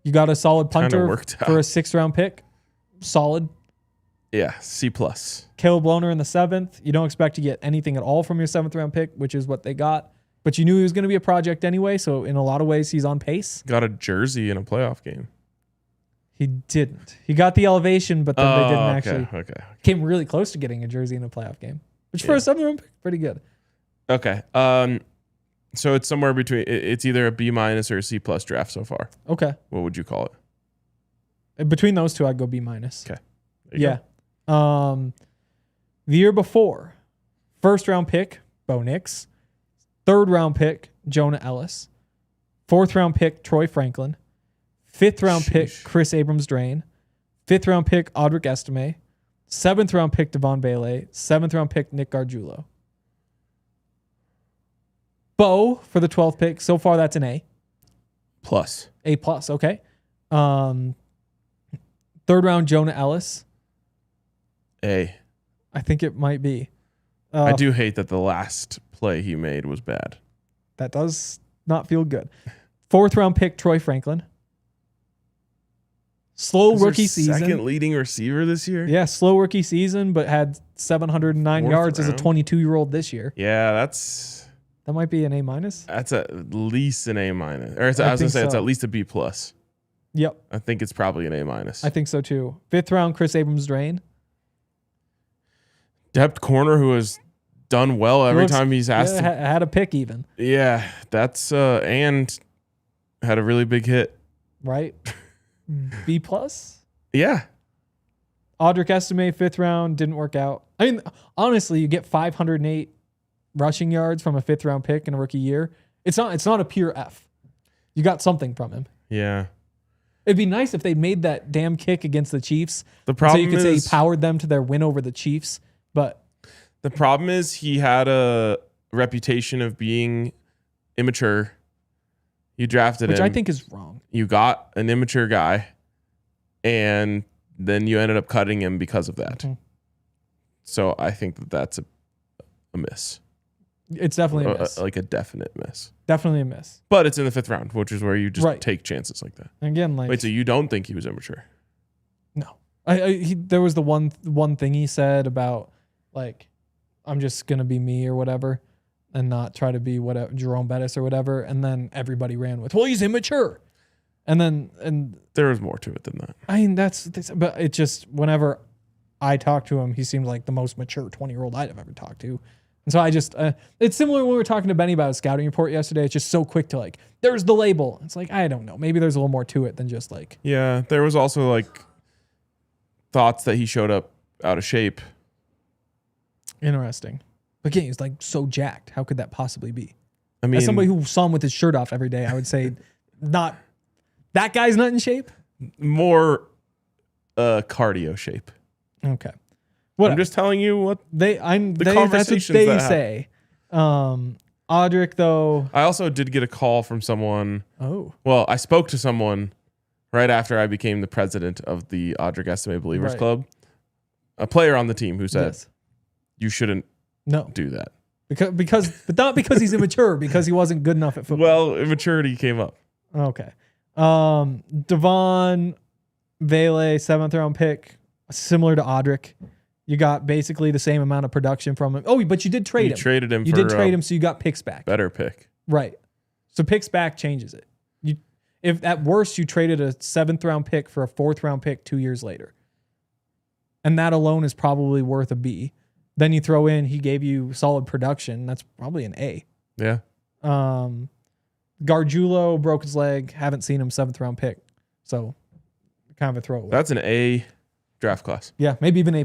You got a solid punter for a 6th round pick. Solid. Yeah. C+. Caleb Lohner in the 7th. You don't expect to get anything at all from your 7th round pick, which is what they got. But you knew he was going to be a project anyway. So in a lot of ways, he's on pace. Got a jersey in a playoff game. He didn't. He got the elevation, but then they didn't actually. Okay. Came really close to getting a jersey in a playoff game, which for a 7th round pick, pretty good. Okay. So it's somewhere between. It's either a B- or a C+ draft so far. Okay. What would you call it? Between those two, I'd go B-. Okay. Yeah. The year before, 1st round pick, Bo Nix. 3rd round pick, Jonah Ellis. 4th round pick, Troy Franklin. 5th round pick, Chris Abrams-Drain. 5th round pick, Audric Estime. 7th round pick, Devon Bailey. 7th round pick, Nick Gargiulo. Bo for the 12th pick. So far, that's an A. Plus. A+, okay. 3rd round, Jonah Ellis. A. I think it might be. I do hate that the last play he made was bad. That does not feel good. 4th round pick, Troy Franklin. Slow rookie season. Second leading receiver this year? Yeah, slow rookie season, but had 709 yards as a 22-year-old this year. Yeah, that might be an A-. That's at least an A-. Or I was going to say it's at least a B+. Yep. I think it's probably an A-. I think so too. 5th round, Chris Abrams-Drain. Depth corner who has done well every time he's asked. Had a pick even. Yeah, that's and had a really big hit. Right. B+. Yeah. Audric Estime, 5th round, didn't work out. I mean, honestly, you get 508 rushing yards from a 5th round pick in a rookie year. It's not a pure F. You got something from him. Yeah. It'd be nice if they made that damn kick against the Chiefs. The problem so you could say he powered them to their win over the Chiefs. But the problem is he had a reputation of being immature. You drafted him. Which I think is wrong. You got an immature guy, and then you ended up cutting him because of that. Mm-hmm. So I think that's a miss. It's definitely a miss. Like a definite miss. Definitely a miss. But it's in the 5th round, which is where you just take chances like that. Again, wait, so you don't think he was immature? No. There was the one thing he said about, like, I'm just going to be me or whatever and not try to be whatever Jerome Bettis or whatever. And then everybody ran with, well, he's immature. And there was more to it than that. I mean, but it just, whenever I talked to him, he seemed like the most mature 20-year-old I'd have ever talked to. And so I just, it's similar when we were talking to Benny about his scouting report yesterday. It's just so quick to like, there's the label. It's like, I don't know. Maybe there's a little more to it than just like. Yeah. There was also like thoughts that he showed up out of shape. Interesting. But again, he's like so jacked. How could that possibly be? I mean, as somebody who saw him with his shirt off every day, I would say not, that guy's not in shape. More cardio shape. Okay. I'm just telling you what that's what they say. Audric, though. I also did get a call from someone. Oh. Well, I spoke to someone right after I became the president of the Audric Estime Believers Club. A player on the team who said, you shouldn't do that. But not because he's immature, because he wasn't good enough at football. Well, immaturity came up. Okay. Devon Bailey, 7th round pick, similar to Audric. You got basically the same amount of production from him. Oh, but you did trade him. You traded him. You did trade him, so you got picks back. Better pick. Right. So picks back changes it. If at worst you traded a 7th round pick for a 4th round pick 2 years later, and that alone is probably worth a B. Then you throw in he gave you solid production. That's probably an A. Yeah. Gargiulo broke his leg. Haven't seen him, 7th round pick. So kind of a throwaway. That's an A draft class. Yeah, maybe even A+.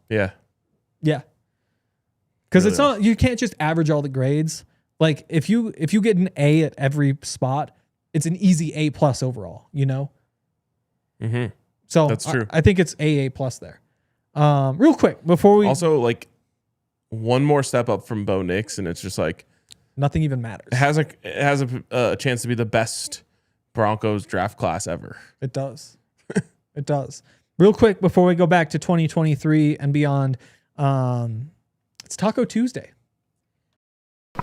Yeah. Yeah. Because it's not, you can't just average all the grades. Like if you get an A at every spot, it's an easy A+ overall, you know? Mm-hmm. So that's true. I think it's A+ there. Real quick before we also like one more step up from Bo Nix, and it's just like nothing even matters. It has a chance to be the best Broncos draft class ever. It does. It does. Real quick before we go back to 2023 and beyond, it's It's Taco Tuesday.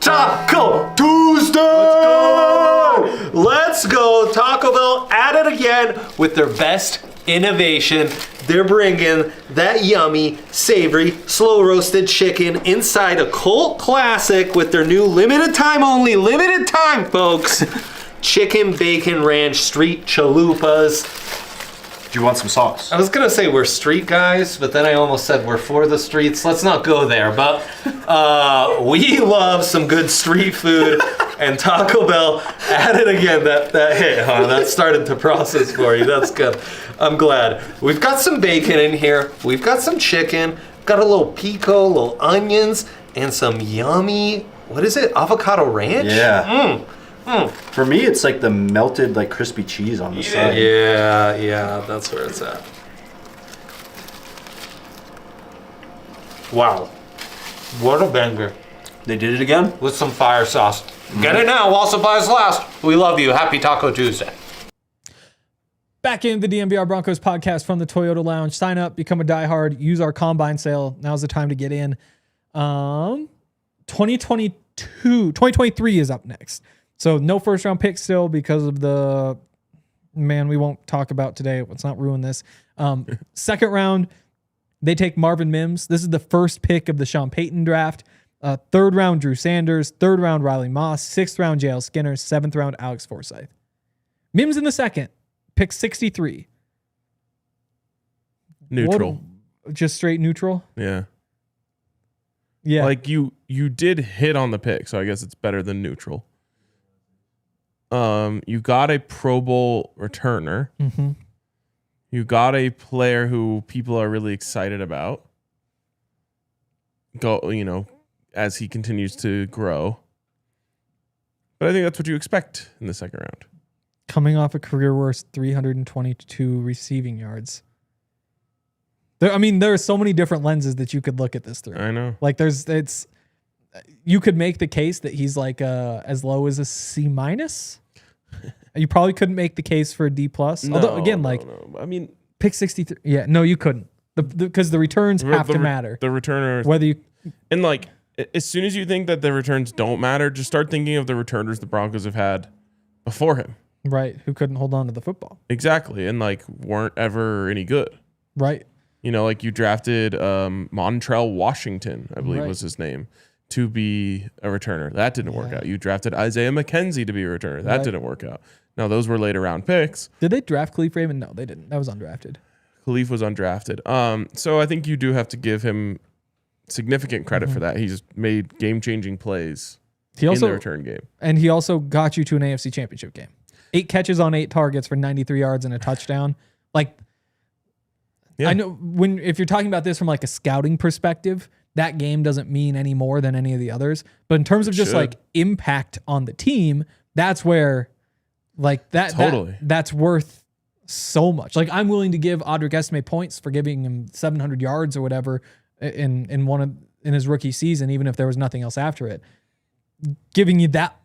Taco Tuesday! Let's go. Taco Bell at it again with their best innovation. They're bringing that yummy, savory, slow-roasted chicken inside a cult classic with their new limited time, folks. Chicken Bacon Ranch Street Chalupas. Do you want some sauce? I was gonna say we're street guys, but then I almost said we're for the streets. Let's not go there, but we love some good street food, and Taco Bell at it again. That hit, huh? That started to process for you. That's good. I'm glad. We've got some bacon in here. We've got some chicken. Got a little pico, little onions, and some yummy, what is it? Avocado ranch? Yeah. For me, it's like the melted, like crispy cheese on the side. Yeah, that's where it's at. Wow. What a banger. They did it again? With some fire sauce. Get it now while supplies last. We love you. Happy Taco Tuesday. Back in the DNVR Broncos podcast from the Toyota Lounge. Sign up, become a diehard, use our combine sale. Now's the time to get in. 2023 is up next. So no first round pick still because of the we won't talk about today. Let's not ruin this. Second round, they take Marvin Mims. This is the first pick of the Sean Payton draft. Third round, Drew Sanders. Third round, Riley Moss. Sixth round, JL Skinner. Seventh round, Alex Forsyth. Mims in the second, pick 63. Neutral. Just straight neutral? Yeah. Yeah. Like you did hit on the pick, so I guess it's better than neutral. You got a Pro Bowl returner. Mm-hmm. You got a player who people are really excited about. As he continues to grow. But I think that's what you expect in the second round. Coming off a career worst 322 receiving yards. There are so many different lenses that you could look at this through. I know. Like you could make the case that he's like as low as a C-. You probably couldn't make the case for a D+. Although again, no. I mean, pick 63. Yeah, no, you couldn't. Because the returns have to matter. The returner. Whether you and as soon as you think that the returns don't matter, just start thinking of the returners the Broncos have had before him. Right, who couldn't hold on to the football. Exactly, and weren't ever any good. Right. You drafted Montrell Washington, I believe was his name, to be a returner. That didn't work out. You drafted Isaiah McKenzie to be a returner. That didn't work out. Now, those were later round picks. Did they draft Khalif Raymond? No, they didn't. That was undrafted. Khalif was undrafted. So I think you do have to give him significant credit for that. He's made game-changing plays in the return game. And he also got you to an AFC Championship game. 8 catches on 8 targets for 93 yards and a touchdown. I know if you're talking about this from a scouting perspective, that game doesn't mean any more than any of the others. But in terms of just impact on the team, that's where that's worth so much. I'm willing to give Audric Estime points for giving him 700 yards or whatever in his rookie season, even if there was nothing else after it. Giving you that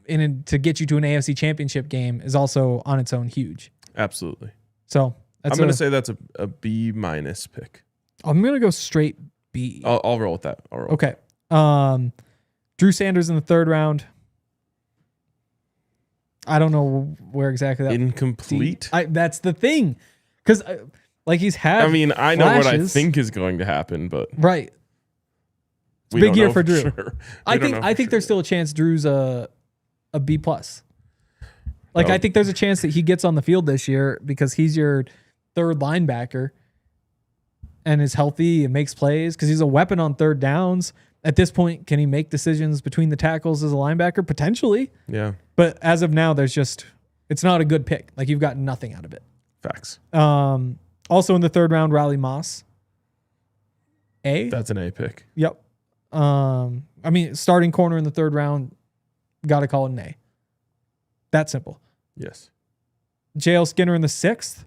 to get you to an AFC Championship game is also on its own huge. Absolutely. So I'm going to say that's a B- pick. I'm going to go straight B. I'll roll with that. Okay. Drew Sanders in the third round. I don't know where exactly that. Incomplete. That's the thing, because he's had. I mean, I know flashes. what I think is going to happen, but right. It's a big year for Drew. Sure. I think there's still a chance Drew's a B+. I think there's a chance that he gets on the field this year because he's your third linebacker and is healthy and makes plays because he's a weapon on third downs. At this point, can he make decisions between the tackles as a linebacker? Potentially. Yeah. But as of now, it's not a good pick. You've got nothing out of it. Facts. Also in the third round, Riley Moss. A? That's an A pick. Yep. Starting corner in the third round, got to call it an A. That simple. Yes. JL Skinner in the sixth.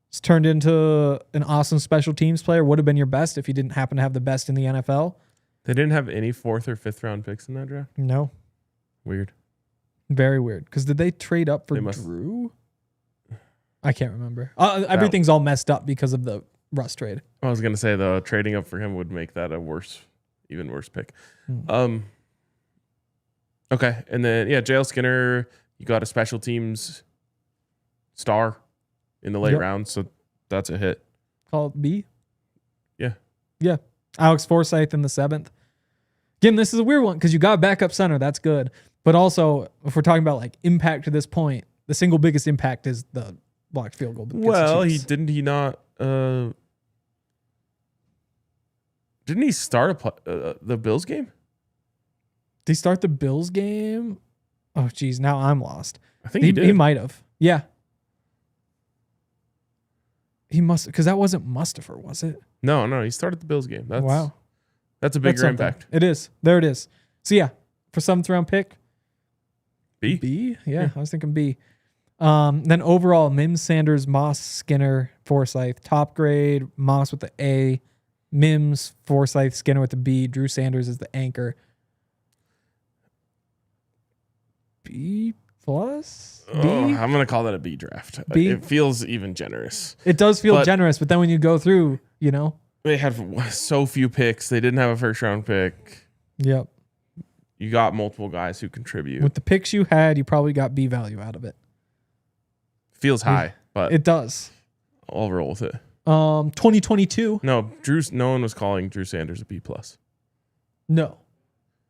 It's turned into an awesome special teams player. Would have been your best if he didn't happen to have the best in the NFL. They didn't have any 4th or 5th round picks in that draft? No. Weird. Very weird. Because did they trade up for Drew? I can't remember. Everything's all messed up because of the Russ trade. I was going to say, though, trading up for him would make that a worse even worse pick. Okay, and then JL Skinner, you got a special teams star in the late round, so that's a hit. Call it B. Yeah. Alex Forsythe in the 7th. Again, this is a weird one because you got backup center. That's good. But also, if we're talking about like impact to this point, the single biggest impact is the blocked field goal. Well, didn't he start the Bills game? Did he start the Bills game? Oh, geez. Now I'm lost. I think he did. He might have. Yeah. He must, because that wasn't Mustafa, was it? No, he started the Bills game. Wow. That's a bigger impact. It is. There it is. So yeah, for 7th round pick. B? B? Yeah, I was thinking B. Then overall, Mims, Sanders, Moss, Skinner, Forsythe. Top grade, Moss with the A. Mims, Forsythe, Skinner with the B. Drew Sanders is the anchor. B plus? B? I'm going to call that a B draft. B? It feels even generous. It does feel generous, but then when you go through, They had so few picks. They didn't have a first round pick. Yep. You got multiple guys who contribute. With the picks you had, you probably got B value out of it. Feels high, but it does. I'll roll with it. 2022. No one was calling Drew Sanders a B plus. No,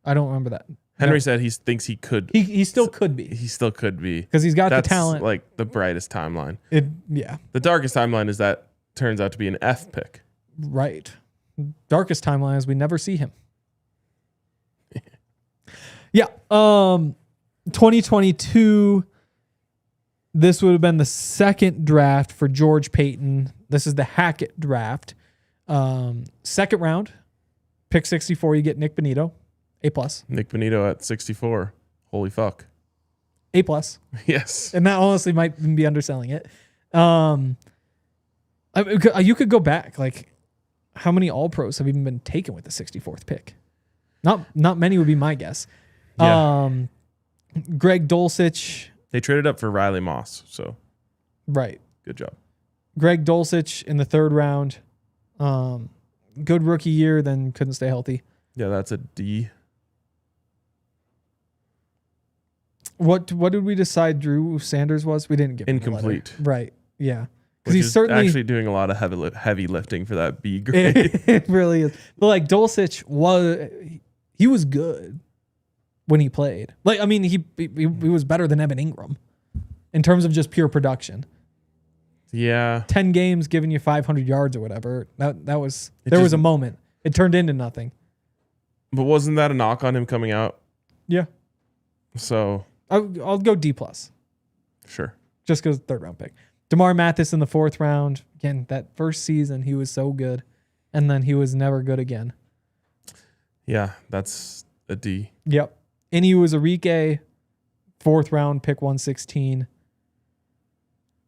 I don't remember that. Henry said he thinks he could. He still could be. He still could be because he's got That's the talent. Like the brightest timeline. Yeah. The darkest timeline is that turns out to be an F pick. Right. Darkest timeline is we never see him. Yeah. 2022. This would have been the second draft for George Payton. This is the Hackett draft. Second round, pick 64. You get Nick Bonitto, A plus. Nick Bonitto at 64. Holy fuck. A plus. Yes. And that honestly might be underselling it. You could go back. Like, how many All Pros have even been taken with the 64th pick? Not many would be my guess. Yeah. Greg Dulcich. They traded up for Riley Moss, so right. Good job. Greg Dulcich in the 3rd round. Good rookie year, then couldn't stay healthy. Yeah, that's a D. What did we decide Drew Sanders was? We didn't give him incomplete. Right. Yeah. Because he's certainly actually doing a lot of heavy lifting for that B grade. It really is. But like Dulcich he was good when he played. Like, I mean, he was better than Evan Ingram in terms of just pure production. Yeah. 10 games giving you 500 yards or whatever. There was a moment. It turned into nothing. But wasn't that a knock on him coming out? Yeah. So I'll go D plus. Sure. Just because 3rd round pick. DeMar Mathis in the 4th round. Again, that first season he was so good, and then he was never good again. Yeah, that's a D. Yep. Eni Uwazurike, 4th round, pick 116.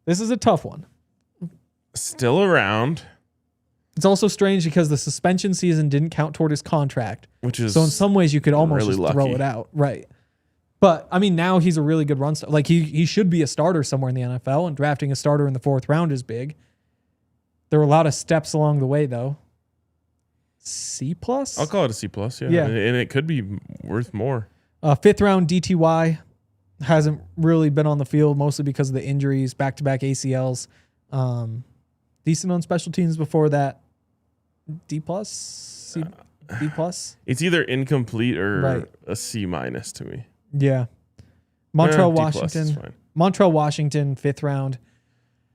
This is a tough one. Still around. It's also strange because the suspension season didn't count toward his contract. Which is so in some ways you could almost really just throw it out. Right. But I mean, now he's a really good run star. Like he should be a starter somewhere in the NFL, and drafting a starter in the 4th round is big. There were a lot of steps along the way though. C plus? I'll call it a C plus, yeah. Yeah. And it could be worth more. 5th round DTY hasn't really been on the field, mostly because of the injuries, back-to-back ACLs. Decent on special teams before that. D plus? C, B plus? It's either incomplete or Right. a C minus to me. Yeah. Montreal, D plus is Washington. fine. Montreal, Washington, 5th round.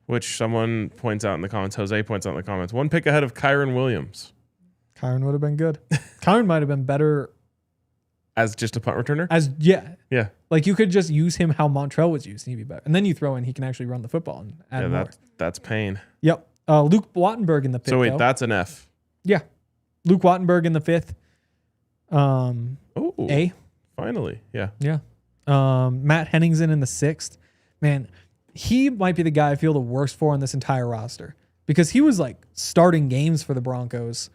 Which someone points out in the comments, Jose points out in the comments, 1 pick ahead of Kyron Williams. Kyron would have been good. Kyron might have been better As just a punt returner? Yeah. Like you could just use him how Montreal was used and he'd be better. And then you throw in he can actually run the football and add more. That's pain. Yep. Luke Wattenberg in the 5th. So wait, though. that's an F. Yeah. Luke Wattenberg in the 5th. A. Finally. Yeah. Yeah. Matt Henningsen in the 6th. Man, he might be the guy I feel the worst for on this entire roster because he was like starting games for the Broncos.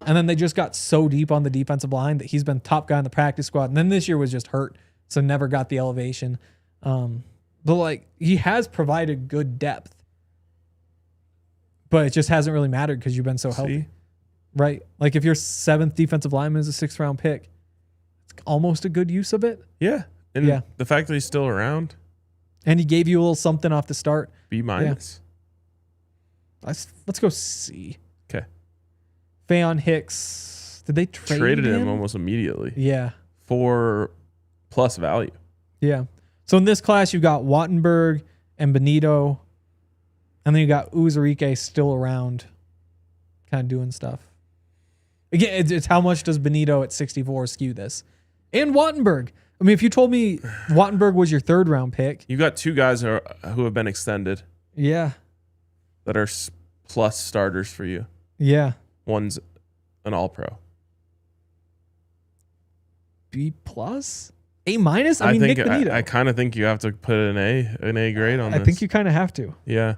And then they just got so deep on the defensive line that he's been top guy in the practice squad. And then this year was just hurt, so never got the elevation. But like he has provided good depth, but it just hasn't really mattered because you've been so healthy. right? Like if your 7th defensive lineman is a 6th round pick, it's almost a good use of it. Yeah. And the fact that he's still around. And he gave you a little something off the start. B-. Let's go C. Okay. Faion Hicks. Did they traded him almost immediately? Yeah. For plus value. Yeah. So in this class, you've got Wattenberg and Bonitto. And then you got Uzurike still around, kind of doing stuff. Again, it's how much does Bonitto at 64 skew this? And Wattenberg. I mean, if you told me Wattenberg was your 3rd round pick. You got 2 guys who have been extended. Yeah. That are plus starters for you. Yeah. One's an all-pro. B+? A-? I mean, think Nick Bonitto. I kind of think you have to put an A grade on this. I think you kind of have to. Yeah.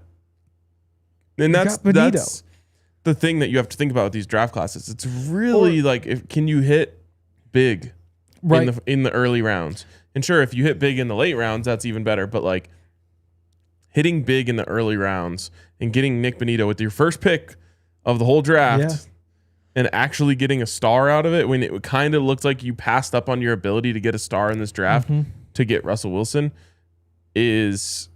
And that's the thing that you have to think about with these draft classes. It's really can you hit big in the early rounds? And sure, if you hit big in the late rounds, that's even better. But like hitting big in the early rounds and getting Nick Bonitto with your first pick of the whole draft and actually getting a star out of it when it kind of looked like you passed up on your ability to get a star in this draft to get Russell Wilson is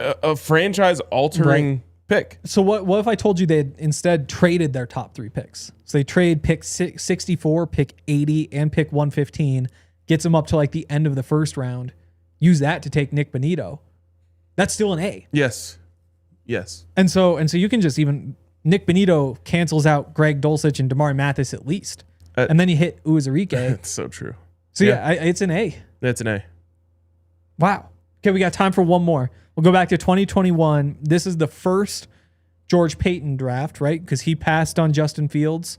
a franchise-altering pick. So what if I told you they had instead traded their top 3 picks? So they trade pick 64, pick 80, and pick 115, gets them up to like the end of the 1st round. Use that to take Nick Bonitto. That's still an A. Yes. And so you can just even Nick Bonitto cancels out Greg Dulcich and Damari Mathis at least, and then you hit Uzurike. That's so true. So it's an A. That's an A. Wow. Okay, we got time for one more. We'll go back to 2021. This is the first George Payton draft, right? Because he passed on Justin Fields.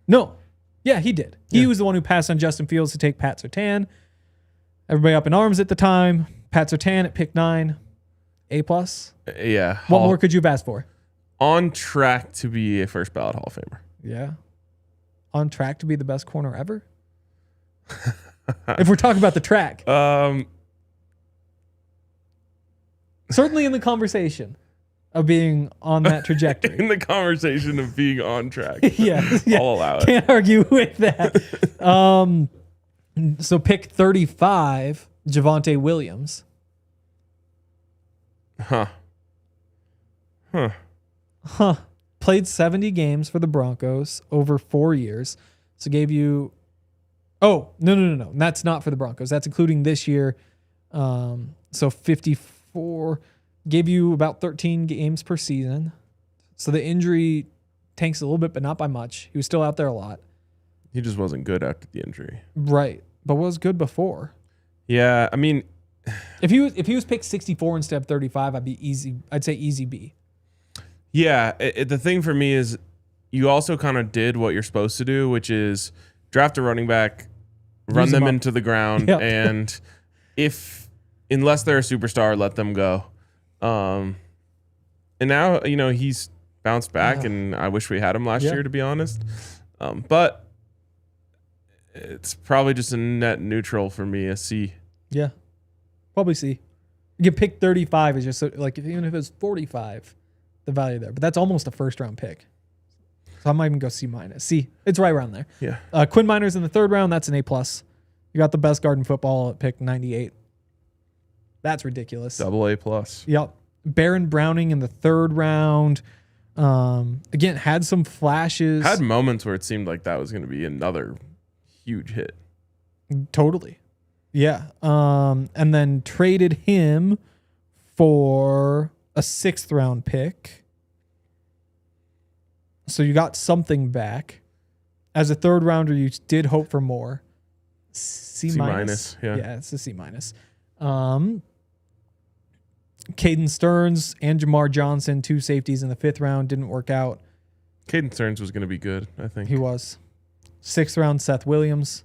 No. Yeah, he did. He was the one who passed on Justin Fields to take Pat Surtain. Everybody up in arms at the time. Pat Surtain at pick 9. A+. Yeah. What more could you have asked for? On track to be a first ballot Hall of Famer. Yeah. On track to be the best corner ever? If we're talking about the track. Certainly in the conversation of being on that trajectory. In the conversation of being on track. yeah. I'll allow it. Can't argue with that. So pick 35, Javonte Williams. Huh. Played 70 games for the Broncos over 4 years. So gave you... Oh, no. That's not for the Broncos. That's including this year. So 54. Gave you about 13 games per season. So the injury tanks a little bit, but not by much. He was still out there a lot. He just wasn't good after the injury. Right. But was good before. Yeah, I mean... If he was picked 64 instead of 35, I'd say easy B. Yeah, the thing for me is you also kind of did what you're supposed to do, which is draft a running back, run them into the ground, and unless they're a superstar, let them go. And now, he's bounced back, and I wish we had him last year, to be honest. But it's probably just a net neutral for me, a C. Yeah, probably C. You get pick 35 is just like, even if it's 45, the value there. But that's almost a first-round pick. So I might even go C-. C. It's right around there. Yeah. Quinn Miners in the 3rd round, that's an A+. You got the best guard in football at pick 98. That's ridiculous. Double A+. Yep. Baron Browning in the 3rd round. Again, had some flashes. Had moments where it seemed like that was going to be another huge hit. Totally. Yeah. And then traded him for a 6th round pick. So you got something back. As a 3rd rounder, you did hope for more. C-. Yeah, it's a C-. Caden Stearns and Jamar Johnson, 2 safeties in the 5th round, didn't work out. Caden Stearns was going to be good, I think. He was. 6th round, Seth Williams.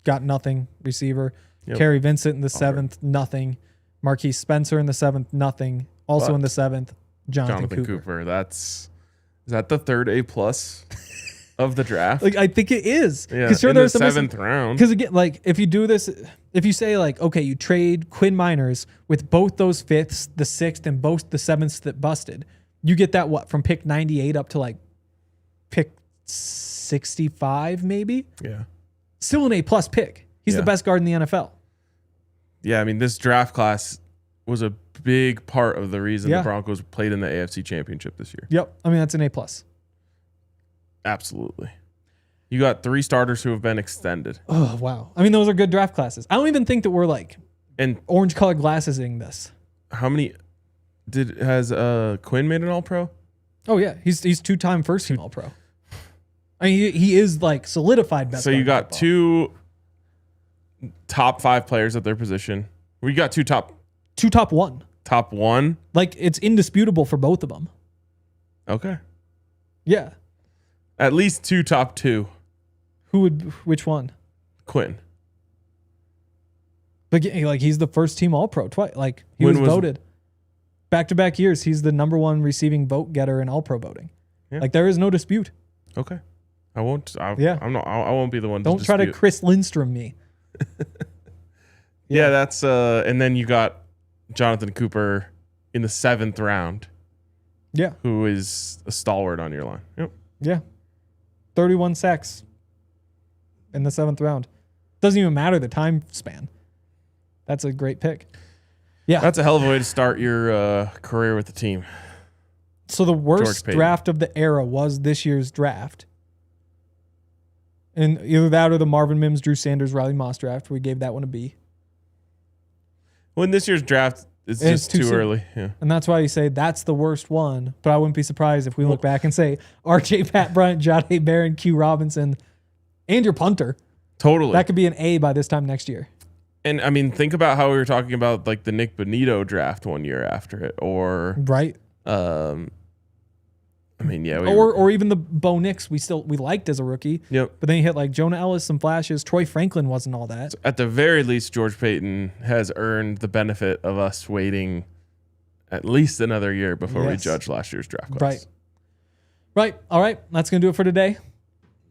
Got nothing. Receiver. Yep. Kerry Vincent in the 7th, nothing. Marquise Spencer in the 7th, nothing. Also in the 7th, Jonathan Cooper. Is that the 3rd A+ of the draft? Like, I think it is. Yeah, sure, in the 7th round. Because again, like, if you do this, if you say like, okay, you trade Quinn Miners with both those 5th, the 6th, and both the 7th that busted, you get that from pick 98 up to like pick 65, maybe. Yeah. Still an A+ pick. He's the best guard in the NFL. Yeah, I mean, this draft class was a big part of the reason the Broncos played in the AFC Championship this year. Yep. I mean, that's an A+. Absolutely. You got 3 starters who have been extended. Oh, wow. I mean, those are good draft classes. I don't even think that we're like and orange-colored glassesing this. How many has Quinn made an All-Pro? Oh, yeah. He's 2-time first-team All-Pro. I mean, he is like solidified best. So you got 2 top 5 players at their position. We got 2 top 1. Top 1? Like, it's indisputable for both of them. Okay. Yeah. At least 2 top 2. Which one? Quinn. But like, he's the first-team All-Pro twice. Like, he was voted. Back-to-back years, he's the number 1 receiving vote getter in All-Pro voting. Yeah. Like, there is no dispute. Okay. I won't be the one Don't to try dispute. to Chris Lindstrom me. Yeah, that's and then you got Jonathan Cooper in the 7th round. Yeah. Who is a stalwart on your line. Yep. Yeah. 31 sacks in the 7th round. Doesn't even matter the time span. That's a great pick. Yeah. That's a hell of a way to start your career with the team. So the worst draft of the era was this year's draft. And either that or the Marvin Mims, Drew Sanders, Riley Moss draft. We gave that one a B. Well, in this year's draft, it's just too early. Yeah. And that's why you say that's the worst one. But I wouldn't be surprised if we look back and say RJ, Pat Bryant, Jahdae Barron, Q Robinson, and your punter. Totally. That could be an A by this time next year. And I mean, think about how we were talking about like the Nick Bonitto draft 1 year after it, or right. I mean, yeah, or even the Bo Nix we liked as a rookie. Yep. But then you hit like Jonah Ellis, some flashes. Troy Franklin wasn't all that. So at the very least, George Payton has earned the benefit of us waiting at least another year before we judge last year's draft class. Right. All right. That's going to do it for today.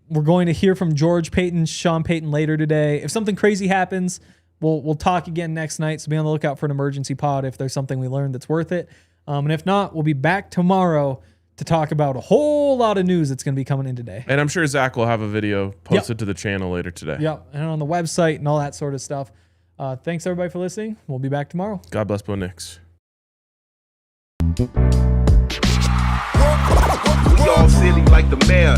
We're going to hear from George Payton, Sean Payton later today. If something crazy happens, we'll talk again next night. So be on the lookout for an emergency pod if there's something we learned that's worth it. And if not, we'll be back tomorrow to talk about a whole lot of news that's going to be coming in today. And I'm sure Zach will have a video posted to the channel later today. Yep. And on the website and all that sort of stuff. Thanks, everybody, for listening. We'll be back tomorrow. God bless Bo Nix. We all silly like the mayor.